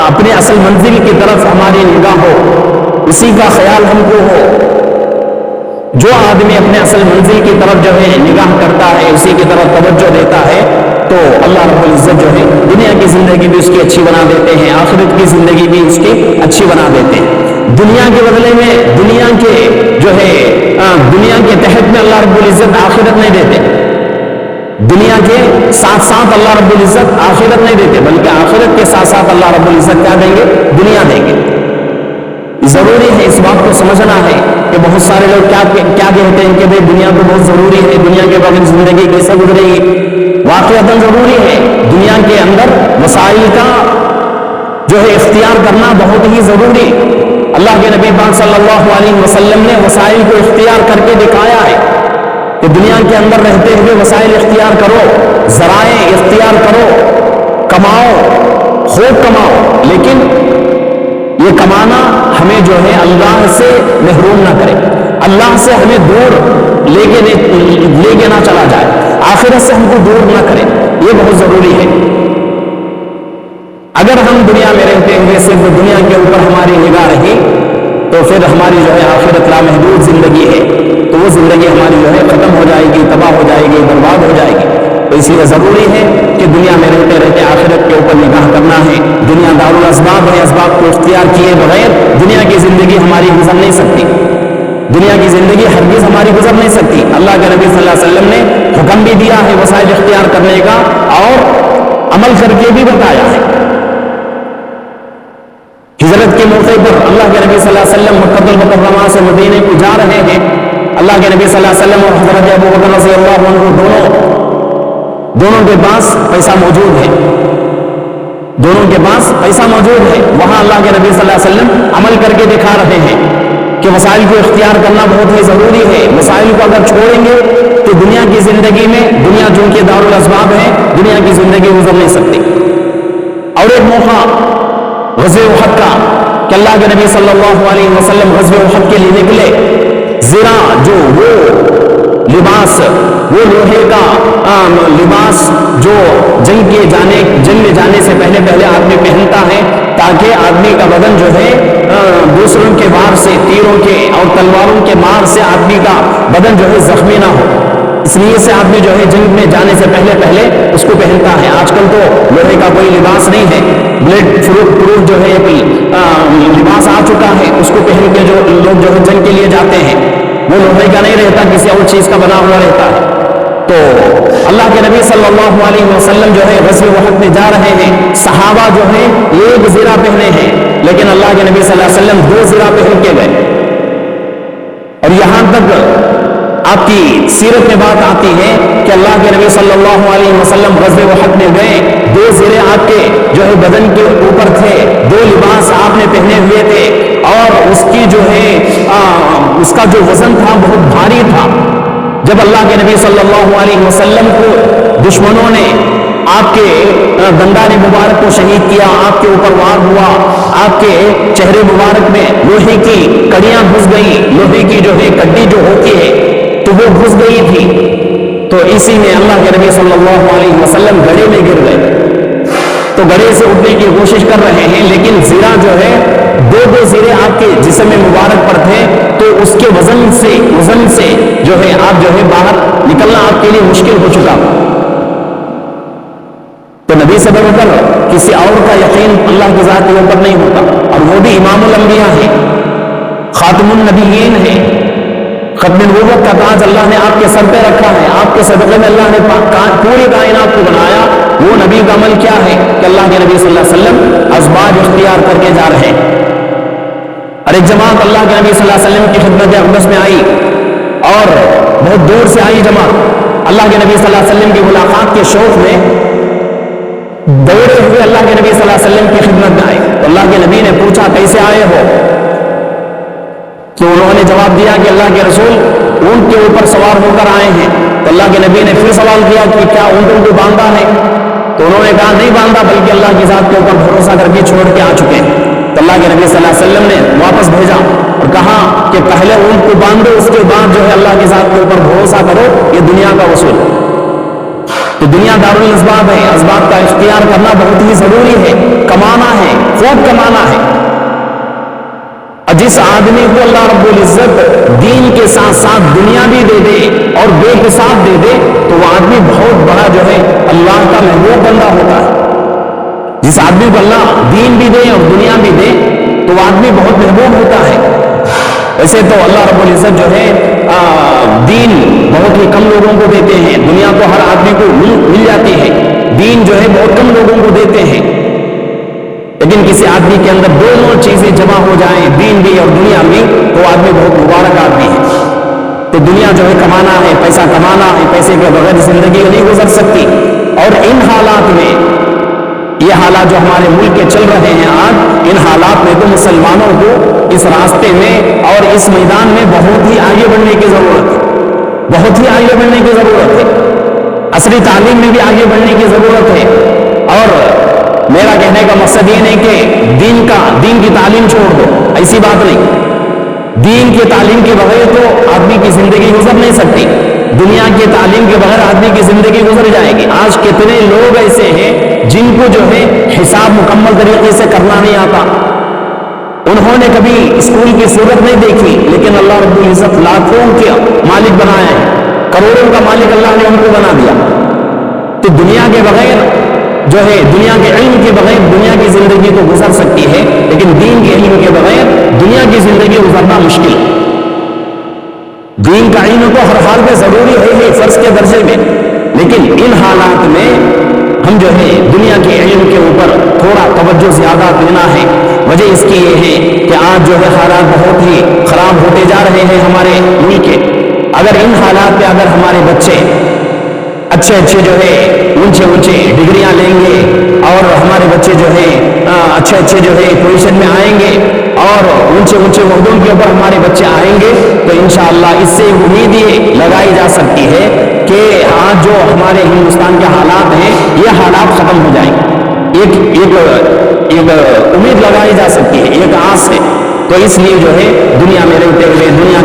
اپنے اصل منزل کی طرف ہماری نگاہ ہو، اسی کا خیال ہم کو ہو۔ جو آدمی اپنے اصل منزل کی طرف جو ہے نگاہ کرتا ہے، اسی کی طرف توجہ دیتا ہے، تو اللہ رب العزت جو ہے دنیا کی زندگی بھی اس کی اچھی بنا دیتے ہیں، آخرت کی زندگی بھی اس کی اچھی بنا دیتے ہیں۔ دنیا کے بدلے میں دنیا کے جو ہے دنیا کے تحت میں اللہ رب العزت آخرت نہیں دیتے، دنیا کے ساتھ ساتھ اللہ رب العزت آخرت نہیں دیتے، بلکہ آخرت کے ساتھ ساتھ اللہ رب العزت کیا دیں گے؟ دنیا دیں گے۔ ضروری ہے اس بات کو سمجھنا ہے کہ بہت سارے لوگ کیا کہتے ہیں کہ بھئی دنیا تو بہت ضروری ہے، دنیا کے بغیر زندگی کیسے گزرے گی؟ واقعتاً ضروری ہے، دنیا کے اندر وسائل کا جو ہے اختیار کرنا بہت ہی ضروری۔ اللہ کے نبی پاک صلی اللہ علیہ وسلم نے وسائل کو اختیار کر کے دکھایا ہے کہ دنیا کے اندر رہتے ہوئے وسائل اختیار کرو، ذرائع اختیار کرو، کماؤ، خوب کماؤ، لیکن یہ کمانا ہمیں جو ہے اللہ سے محروم نہ کرے، اللہ سے ہمیں دور لے کے نہ چلا جائے، آخرت سے ہم کو دور نہ کرے، یہ بہت ضروری ہے۔ اگر ہم دنیا میں رہتے ہوئے صرف دنیا کے اوپر ہماری نگاہ رہی تو پھر ہماری جو ہے آخرت لامحدود زندگی ہے، تو وہ زندگی ہماری جو ہے ختم ہو جائے گی، تباہ ہو جائے گی، برباد ہو جائے گی۔ تو اس لیے ضروری ہے کہ دنیا میں رہتے رہتے آخرت کے اوپر نگاہ کرنا ہے۔ دنیا دارالاسباب ہے، اسباب کو اختیار کیے بغیر دنیا کی زندگی ہماری گزر نہیں سکتی، دنیا کی زندگی ہرگز ہماری گزر نہیں سکتی۔ اللہ کے نبی صلی اللہ علیہ وسلم نے حکم بھی دیا ہے وسائل اختیار کرنے کا، اور عمل کر کے بھی بتایا ہے۔ ہجرت کے موقع پر اللہ کے نبی صلی اللہ علیہ وسلم مکہ المکرمہ سے مدینے کو جا رہے ہیں، اللہ کے نبی صلی اللہ علیہ وسلم اور حضرت ابو بکر رضی اللہ عنہ دونوں کے پاس پیسہ موجود ہے، دونوں کے پاس پیسہ موجود ہے۔ وہاں اللہ کے نبی صلی اللہ علیہ وسلم عمل کر کے دکھا رہے ہیں کہ وسائل کو اختیار کرنا بہت ہی ضروری ہے۔ وسائل کو اگر چھوڑیں گے تو دنیا کی زندگی میں، دنیا چونکہ دارالاسباب ہے، دنیا کی زندگی گزر نہیں سکتی۔ اور ایک موقع غزوہ احد کا کہ اللہ کے نبی صلی اللہ علیہ وسلم غزوہ احد کے لیے نکلے، زرا جو وہ لباس، وہ لوہے کا لباس جو جنگ میں جانے سے پہلے آدمی پہنتا ہے، تاکہ آدمی کا بدن جو ہے دوسروں کے وار سے، تیروں کے اور تلواروں کے مار سے آدمی کا بدن جو ہے زخمی نہ ہو، اس لیے سے آدمی جو ہے جنگ میں جانے سے پہلے اس کو پہنتا ہے۔ آج کل تو لوہے کا کوئی لباس نہیں ہے، بلیڈ پروف جو ہے لباس آ چکا ہے، اس کو پہن کے جو لوگ جو ہے جنگ کے لیے جاتے ہیں، وہ لوہے کا نہیں رہتا، کسی اور چیز کا بنا ہوا رہتا ہے۔ تو اللہ کے نبی صلی اللہ علیہ وسلم جو ہے غزوہ احد میں جا رہے ہیں، صحابہ جو ہے ایک زرہ پہنے ہیں، لیکن اللہ کے نبی صلی اللہ علیہ وسلم 2 زرہ پہن کے گئے۔ اور یہاں تک آپ کی سیرت میں بات آتی ہے کہ اللہ کے نبی صلی اللہ علیہ وسلم غزوہ احد میں گئے، 2 زرے آپ کے جو ہے بدن کے اوپر تھے، 2 لباس آپ نے پہنے ہوئے تھے، اور اس کی جو ہے اس کا جو وزن تھا بہت بھاری تھا۔ جب اللہ کے نبی صلی اللہ علیہ وسلم کو دشمنوں نے آپ کے دندان مبارک کو شہید کیا، آپ کے اوپر وار ہوا، آپ کے چہرے مبارک میں لوہے کی کڑیاں گھس گئیں، لوہے کی جو ہے کڈی جو ہوتی ہے تو وہ گھس گئی تھی، تو اسی میں اللہ کے نبی صلی اللہ علیہ وسلم گڑھے میں گر گئے۔ تو گڑھے سے اٹھنے کی کوشش کر رہے ہیں، لیکن زرہ جو ہے 2 زرے آپ کے جسم مبارک پر تھے، تو اس کے وزن سے جو ہے آپ جو ہے باہر نکلنا آپ کے لیے مشکل ہو چکا۔ تو نبی سے بڑھ کر کسی اور کا یقین اللہ کی ذات کے اوپر نہیں ہوتا، اور وہ بھی امام الانبیاء ہے، خاتم النبیین ہے، ختم نبوت کا تاج اللہ نے آپ کے سر پہ رکھا ہے، آپ کے صدقے میں اللہ نے پوری کائنات کو بنایا۔ وہ نبی کا عمل کیا ہے کہ اللہ کے نبی صلی اللہ علیہ وسلم اسباب اختیار کر کے جا رہے ہیں، اور ایک جماعت اللہ کے نبی صلی اللہ علیہ وسلم کی خدمت اقدس میں آئی، اور بہت دور سے آئی جماعت اللہ کے نبی صلی اللہ علیہ وسلم کی ملاقات کے شوق میں دوڑے ہوئے اللہ کے نبی صلی اللہ علیہ وسلم کی خدمت میں آئے۔ تو اللہ کے نبی نے پوچھا کیسے آئے ہو؟ تو انہوں نے جواب دیا کہ اللہ کے رسول اونٹ کے اوپر سوار ہو کر آئے ہیں۔ تو تو اللہ کے نبی نے پھر سوال کیا کہ کیا اونٹوں کو باندھا ہے؟ تو انہوں نے کہا نہیں باندھا، بلکہ اللہ کی ذات کے اوپر بھروسہ کر کے چھوڑ کے آ چکے ہیں۔ تو اللہ کے نبی صلی اللہ علیہ وسلم نے واپس بھیجا اور کہا کہ پہلے اونٹ کو باندھو، اس کے بعد جو ہے اللہ کی ذات کے اوپر بھروسہ کرو، یہ دنیا کا اصول ہے۔ تو دنیا دارالاسباب ہے، اسباب کا اختیار کرنا بہت ہی ضروری ہے، کمانا ہے، خوب کمانا ہے۔ اور جس آدمی کو اللہ رب العزت دین کے ساتھ ساتھ دنیا بھی دے دے اور بے حساب دے دے تو وہ آدمی بہت بڑا جو ہے اللہ کا محبوب بندہ ہوتا ہے۔ جس آدمی کو اللہ دین بھی دے اور دنیا بھی دے تو وہ آدمی بہت محبوب ہوتا ہے۔ ویسے تو اللہ رب العزت جو ہے دین بہت ہی کم لوگوں کو دیتے ہیں، دنیا کو ہر آدمی کو مل جاتی ہے، دین جو ہے بہت کم لوگوں کو دیتے ہیں۔ لیکن کسی آدمی کے اندر دونوں چیزیں جمع ہو جائیں، دین بھی اور دنیا بھی، تو آدمی بہت مبارک آدمی ہے۔ تو دنیا جو ہے کمانا ہے، پیسہ کمانا ہے، پیسے کے بغیر زندگی نہیں گزر سکتی۔ اور ان حالات میں، یہ حالات جو ہمارے ملک کے چل رہے ہیں آج، ان حالات میں تو مسلمانوں کو اس راستے میں اور اس میدان میں بہت ہی آگے بڑھنے کی ضرورت ہے، بہت ہی آگے بڑھنے کی ضرورت ہے۔ عصری تعلیم میں بھی آگے بڑھنے کی ضرورت ہے۔ اور میرا کہنے کا مقصد یہ نہیں کہ دین کی تعلیم چھوڑ دو، ایسی بات نہیں۔ دین کی تعلیم کے بغیر تو آدمی کی زندگی گزر نہیں سکتی، دنیا کی تعلیم کے بغیر آدمی کی زندگی گزر جائے گی۔ آج کتنے لوگ ایسے ہیں جن کو جو ہے حساب مکمل طریقے سے کرنا نہیں آتا، انہوں نے کبھی اسکول کی صورت نہیں دیکھی، لیکن اللہ رب العزت لاکھوں کے مالک بنایا ہے، کروڑوں کا مالک اللہ نے ان کو بنا دیا۔ تو دنیا کے بغیر جو ہے، دنیا کے علم کے بغیر دنیا کی زندگی تو گزر سکتی ہے، لیکن دین کے علم کے بغیر دنیا کی زندگی گزرنا مشکل ہے۔ دین کا علم تو ہر حال میں ضروری ہے، فرض کے درجے میں، لیکن ان حالات میں ہم جو ہے دنیا کے علم کے اوپر تھوڑا توجہ زیادہ دینا ہے۔ وجہ اس کی یہ ہے کہ آج جو ہے حالات بہت ہی خراب ہوتے جا رہے ہیں ہمارے ملک کے۔ اگر ان حالات پہ اگر ہمارے بچے اچھے جو ہے اونچے ڈگریاں لیں گے اور ہمارے بچے جو ہے اچھے جو ہے پوزیشن میں آئیں گے اور اونچے عہدوں کے اوپر ہمارے بچے آئیں گے، تو انشاءاللہ اس سے امید یہ لگائی جا سکتی ہے کہ آج جو ہمارے ہندوستان کے حالات ہیں یہ حالات ختم ہو جائیں گے۔ ایک امید لگائی جا سکتی ہے، ایک آس ہے۔ تو اس لیے جو ہے دنیا میں رہتے ہوئے دنیا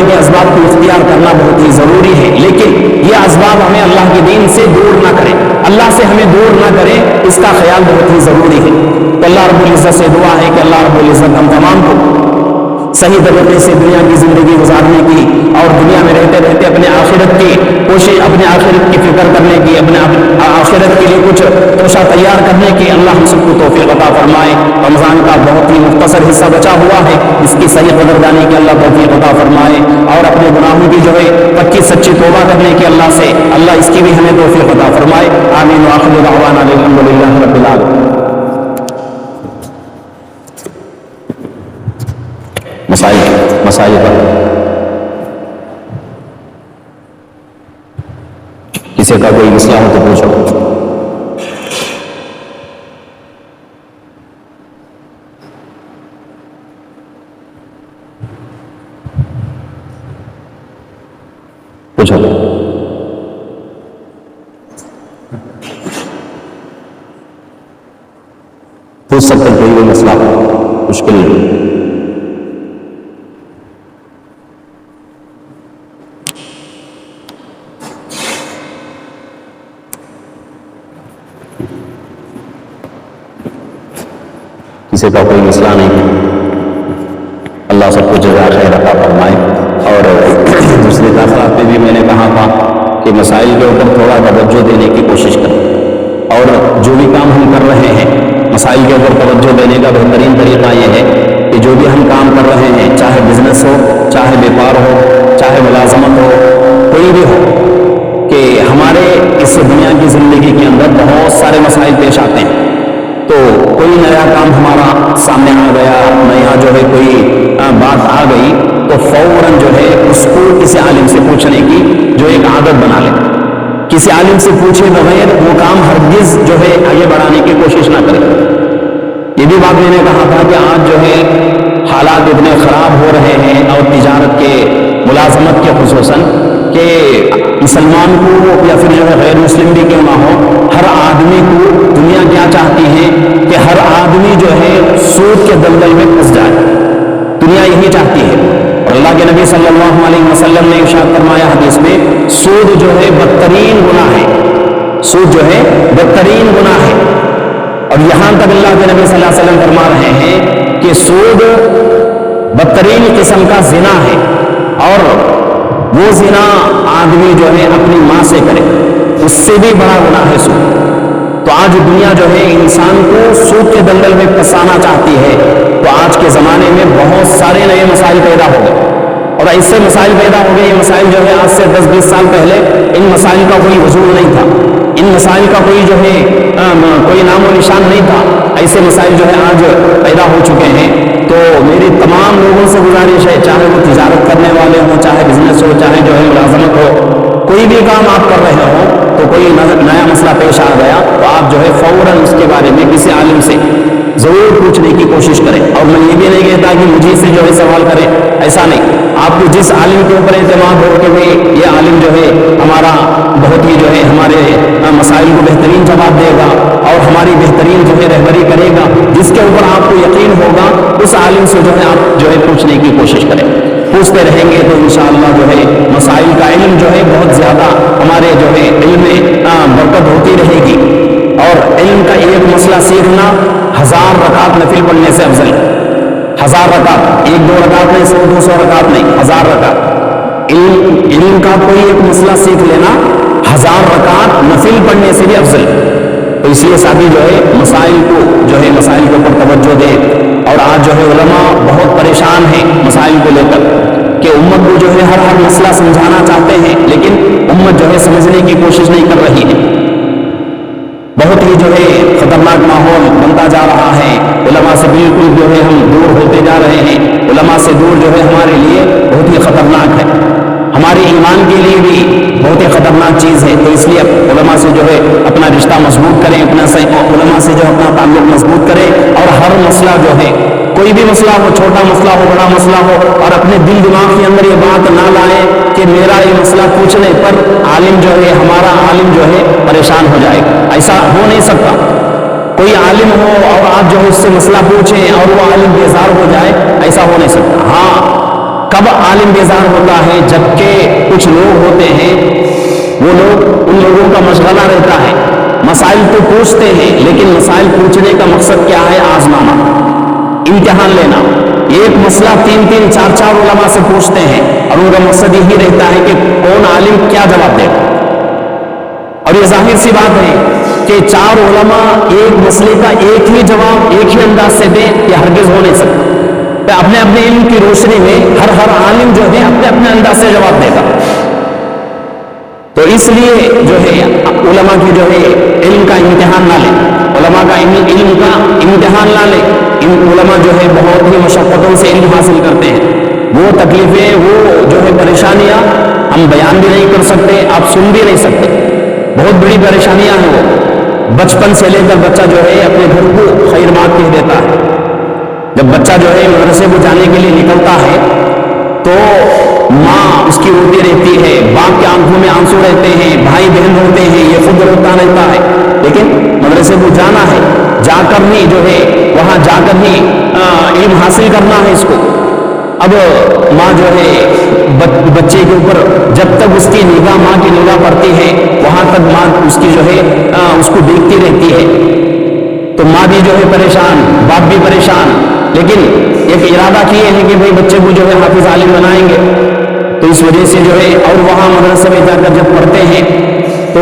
کے اسباب کو اختیار کرنا بہت ہی ضروری ہے، لیکن یہ اسباب ہمیں اللہ کے دین سے دور نہ کرے، اللہ سے ہمیں دور نہ کرے، اس کا خیال بہت ہی ضروری ہے۔ تو اللہ رب العزت سے دعا ہے کہ اللہ رب العزت ہم تمام کو صحیح طریقے سے دنیا کی زندگی گزارنے کی اور دنیا میں رہتے رہتے اپنے آخرت کی کوشش، اپنے آخرت کی فکر کرنے کی، اپنے آخرت کے لیے کچھ توشہ تیار کرنے کی اللہ ہم سب کو توفیق عطا فرمائے۔ رمضان کا بہت ہی مختصر حصہ بچا ہوا ہے، اس کی صحیح قدردانی کی اللہ توفیق عطا فرمائے، اور اپنے گناہوں کی جو ہے پکی سچی توبہ کرنے کی اللہ سے اللہ اس کی بھی ہمیں توفیق عطا فرمائے۔ آمین وآخر دعوانا الحمدللہ رب العالمین۔ مسائل پر کسی کا کوئی مسئلہ ہو تو پوچھو۔ پوچھو۔ پوچھ سکتے کوئی مسئلہ مشکل کسی کا کوئی مسئلہ نہیں، اللہ سب کو جزا خیر عطا فرمائے۔ اور دوسرے داخلات میں بھی میں نے کہا تھا کہ مسائل کے اوپر تھوڑا توجہ دینے کی کوشش کریں، اور جو بھی کام ہم کر رہے ہیں مسائل کے اوپر توجہ دینے کا بہترین طریقہ یہ ہے کہ جو بھی ہم کام کر رہے ہیں، چاہے بزنس ہو، چاہے بیپار ہو، چاہے ملازمت ہو، کوئی بھی ہو، کہ ہمارے اس دنیا کی زندگی کے اندر بہت سارے مسائل پیش آتے ہیں۔ تو کوئی نیا کام ہمارا سامنے آ گیا، نیا جو ہے کوئی بات آ گئی، تو فوراً جو ہے اس کو کسی عالم سے پوچھنے کی جو ایک عادت بنا لیں۔ کسی عالم سے پوچھے بغیر وہ کام ہرگز جو ہے آگے بڑھانے کی کوشش نہ کریں۔ یہ بھی بات میں نے کہا تھا کہ آج جو ہے حالات اتنے خراب ہو رہے ہیں، اور تجارت کے، ملازمت کے خصوصاً، کہ مسلمان کو یا پھر جو ہے غیر مسلم بھی کیوں نہ ہو، ہر آدمی کو دنیا کیا چاہتی ہے کہ ہر آدمی جو ہے سود کے دلدل میں پھنس جائے، دنیا یہی چاہتی ہے۔ اور اللہ کے نبی صلی اللہ علیہ وسلم نے ارشاد فرمایا حدیث میں، سود جو ہے بدترین گناہ ہے، سود جو ہے بدترین گناہ ہے۔ اور یہاں تک اللہ کے نبی صلی اللہ علیہ وسلم فرما رہے ہیں کہ سود بدترین قسم کا زنا ہے، اور وہ زنا آدمی جو ہے اپنی ماں سے کرے، اس سے بھی بڑا گناہ ہے سود۔ تو آج دنیا جو ہے انسان کو سود کے دلدل میں پھنسانا چاہتی ہے۔ تو آج کے زمانے میں بہت سارے نئے مسائل پیدا ہو گئے، اور ایسے مسائل پیدا ہو گئے، یہ مسائل جو ہے آج سے 10-20 سال پہلے ان مسائل کا کوئی وجود نہیں تھا، ان مسائل کا کوئی جو ہے کوئی نام و نشان نہیں تھا، ایسے مسائل جو ہے آج پیدا ہو چکے ہیں۔ تو میری تمام لوگوں سے گزارش ہے، چاہے وہ تجارت کرنے والے ہوں، چاہے بزنس ہو، چاہے جو ہے ملازمت ہو، کوئی بھی کام آپ کر رہے ہو تو کوئی نیا مسئلہ پیش آ گیا تو آپ جو ہے فوراً اس کے بارے میں کسی عالم سے ضرور پوچھنے کی کوشش کریں۔ اور میں یہ بھی نہیں کہتا کہ مجھے سے جو ہے سوال کریں، ایسا نہیں، آپ کو جس عالم کے اوپر اعتماد ہو کہ یہ عالم جو ہے ہمارا بہت ہی جو ہے ہمارے مسائل کو بہترین جواب دے گا اور ہماری بہترین جو ہے رہبری کرے گا، جس کے اوپر آپ کو یقین ہوگا، اس عالم سے جو ہے آپ جو ہے پوچھنے کی کوشش کریں۔ پوچھتے رہیں گے تو انشاءاللہ جو ہے مسائل کا علم جو ہے بہت زیادہ ہمارے جو ہے علم میں برکت ہوتی رہے گی۔ اور علم کا ایک مسئلہ سیکھنا 1000 رکعت نفل پڑھنے سے افضل ہے۔ 1000 رکعت، 1-2 رکعت نہیں، 100-200 رکعت نہیں، 1000 رکعت۔ علم کا کوئی ایک مسئلہ سیکھ لینا 1000 رکعت نفل پڑھنے سے بھی افضل ہے۔ تو اس لیے ساتھی جو ہے مسائل کو جو ہے مسائل کے اوپر توجہ دے۔ اور آج جو ہے علماء بہت پریشان ہیں مسائل کو لے کر کہ امت کو جو ہے ہر مسئلہ سمجھانا چاہتے ہیں، لیکن امت جو ہے سمجھنے کی کوشش نہیں کر رہی ہے۔ بہت ہی جو ہے خطرناک ماحول بنتا جا رہا ہے، علماء سے بالکل جو ہے ہم دور ہوتے جا رہے ہیں۔ علماء سے دور جو ہے ہمارے لیے بہت ہی خطرناک ہے، ہمارے ایمان کے لیے بھی بہت ہی خطرناک چیز ہے۔ تو اس لیے علماء سے جو ہے اپنا رشتہ مضبوط کریں، علماء سے جو اپنا تعلق مضبوط کریں، اور ہر مسئلہ جو ہے، کوئی بھی مسئلہ ہو، چھوٹا مسئلہ ہو، بڑا مسئلہ ہو، اور اپنے دل دماغ کے اندر یہ بات نہ لائیں کہ میرا یہ مسئلہ پوچھنے پر عالم جو ہے، ہمارا عالم جو ہے پریشان ہو جائے گا۔ ایسا ہو نہیں سکتا۔ کوئی عالم ہو اور آپ جو ہے اس سے مسئلہ پوچھیں اور وہ عالم بیزار ہو جائے، ایسا ہو نہیں سکتا۔ ہاں، کب عالم بیزار ہوتا ہے؟ جبکہ کچھ لوگ ہوتے ہیں، وہ لوگ، ان لوگوں کا مشغلہ رہتا ہے، مسائل تو پوچھتے ہیں لیکن مسائل پوچھنے کا مقصد کیا ہے؟ آزمانا، امتحان لینا۔ ایک مسئلہ 3-3 4-4 علماء سے پوچھتے ہیں اور ان کا مقصد یہی رہتا ہے کہ کون عالم کیا جواب دے۔ اور یہ ظاہر سی بات ہے کہ 4 علماء ایک مسئلے کا ایک ہی جواب ایک ہی انداز سے دیں، یہ ہرگز ہو نہیں سکتا۔ اپنے اپنے علم کی روشنی میں ہر عالم جو ہے اپنے اپنے انداز سے جواب دے گا۔ تو اس لیے جو ہے علماء کی جو ہے علم کا امتحان نہ لیں، علماء کا علم کا امتحان نہ لیں۔ علماء جو ہے بہت ہی مشقتوں سے علم حاصل کرتے ہیں، وہ تکلیفیں، وہ جو ہے پریشانیاں ہم بیان بھی نہیں کر سکتے، آپ سن بھی نہیں سکتے، بہت بڑی پریشانیاں ہیں وہ۔ بچپن سے لے کر بچہ جو ہے اپنے گھر کو خیر بات کہہ دیتا ہے۔ جب بچہ جو ہے مدرسے کو جانے کے لیے نکلتا ہے تو ماں اس کی روتی رہتی ہے، باپ کے آنکھوں میں آنسو رہتے ہیں، بھائی بہن روتے ہیں، یہ خود روتا رہتا ہے، لیکن مدرسے کو جانا ہے، جا کر ہی جو ہے وہاں جا کر ہی علم حاصل کرنا ہے اس کو۔ اب ماں جو ہے بچے کے اوپر جب تک اس کی نگاہ، ماں کی نگاہ پڑتی ہے، وہاں تک ماں اس کی جو ہے اس کو دیکھتی رہتی ہے۔ تو ماں بھی جو ہے پریشان، باپ بھی پریشان، لیکن ایک ارادہ کیے ہیں کہ بھئی بچے کو جو ہے حافظ عالم بنائیں گے۔ تو اس وجہ سے جو ہے، اور وہاں مدرسے میں جا کر جب پڑھتے ہیں تو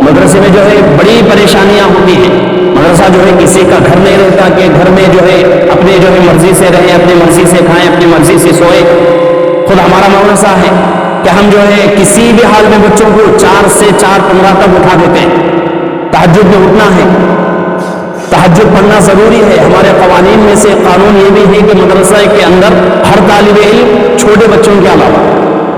مدرسے میں جو ہے بڑی پریشانیاں ہوتی ہیں۔ مدرسہ جو ہے کسی کا گھر نہیں رہتا کہ گھر میں جو ہے اپنے جو ہے مرضی سے رہیں، اپنی مرضی سے کھائیں، اپنی مرضی سے سوئیں۔ خود ہمارا مدرسہ ہے کہ ہم جو ہے کسی بھی حال میں بچوں کو 4 سے 4:15 تک اٹھا دیتے ہیں۔ تہجد میں اٹھنا ہے، تہجد پڑھنا ضروری ہے۔ ہمارے قوانین میں سے قانون یہ بھی ہے کہ مدرسہ کے اندر ہر طالب علم، چھوٹے بچوں کے علاوہ،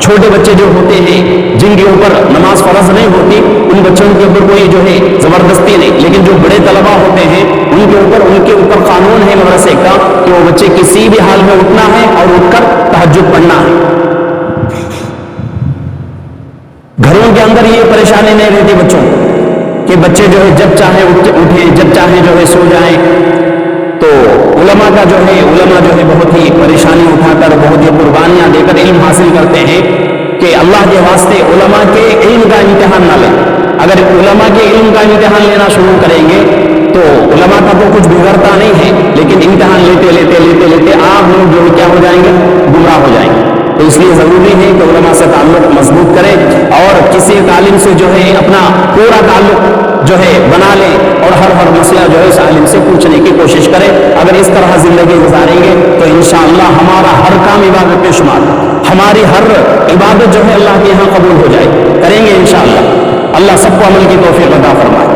چھوٹے بچے جو ہوتے ہیں جن کے اوپر نماز فرض نہیں ہوتی، ان بچوں کے اوپر کوئی جو ہے زبردستی نہیں، لیکن جو بڑے طلبہ ہوتے ہیں ان کے اوپر قانون ہے مدرسے کا کہ وہ بچے کسی بھی حال میں اٹھنا ہے اور اٹھ کر تہجد پڑھنا ہے۔ گھروں کے اندر یہ پریشانی نہیں رہتی بچوں کہ بچے جو ہے جب چاہے اٹھیں، جب چاہے جو ہے سو جائیں. تو علماء جو ہے بہت ہی پریشانی اٹھا کر، بہت ہی قربانیاں دے کر علم حاصل کرتے ہیں کہ اللہ کے واسطے علماء کے علم کا امتحان نہ لیں. اگر علماء کے علم کا امتحان لینا شروع کریں گے تو علماء کا تو کچھ بگڑتا نہیں ہے، لیکن امتحان لیتے آپ لوگ جو کیا ہو جائیں گے، گمراہ ہو جائیں گے. تو اس لیے ضروری ہے کہ علماء سے تعلق مضبوط کریں اور کسی عالم سے جو ہے اپنا پورا تعلق جو ہے بنا لیں اور ہر مسئلہ جو ہے اس عالم سے پوچھنے کی کوشش کریں. اگر اس طرح زندگی گزاریں گے تو انشاءاللہ ہمارا ہر کام عبادت کے شمار، ہماری ہر عبادت جو ہے اللہ کے یہاں قبول ہو جائے. کریں گے انشاءاللہ. اللہ سب کو عمل کی توفیق عطا فرمائے.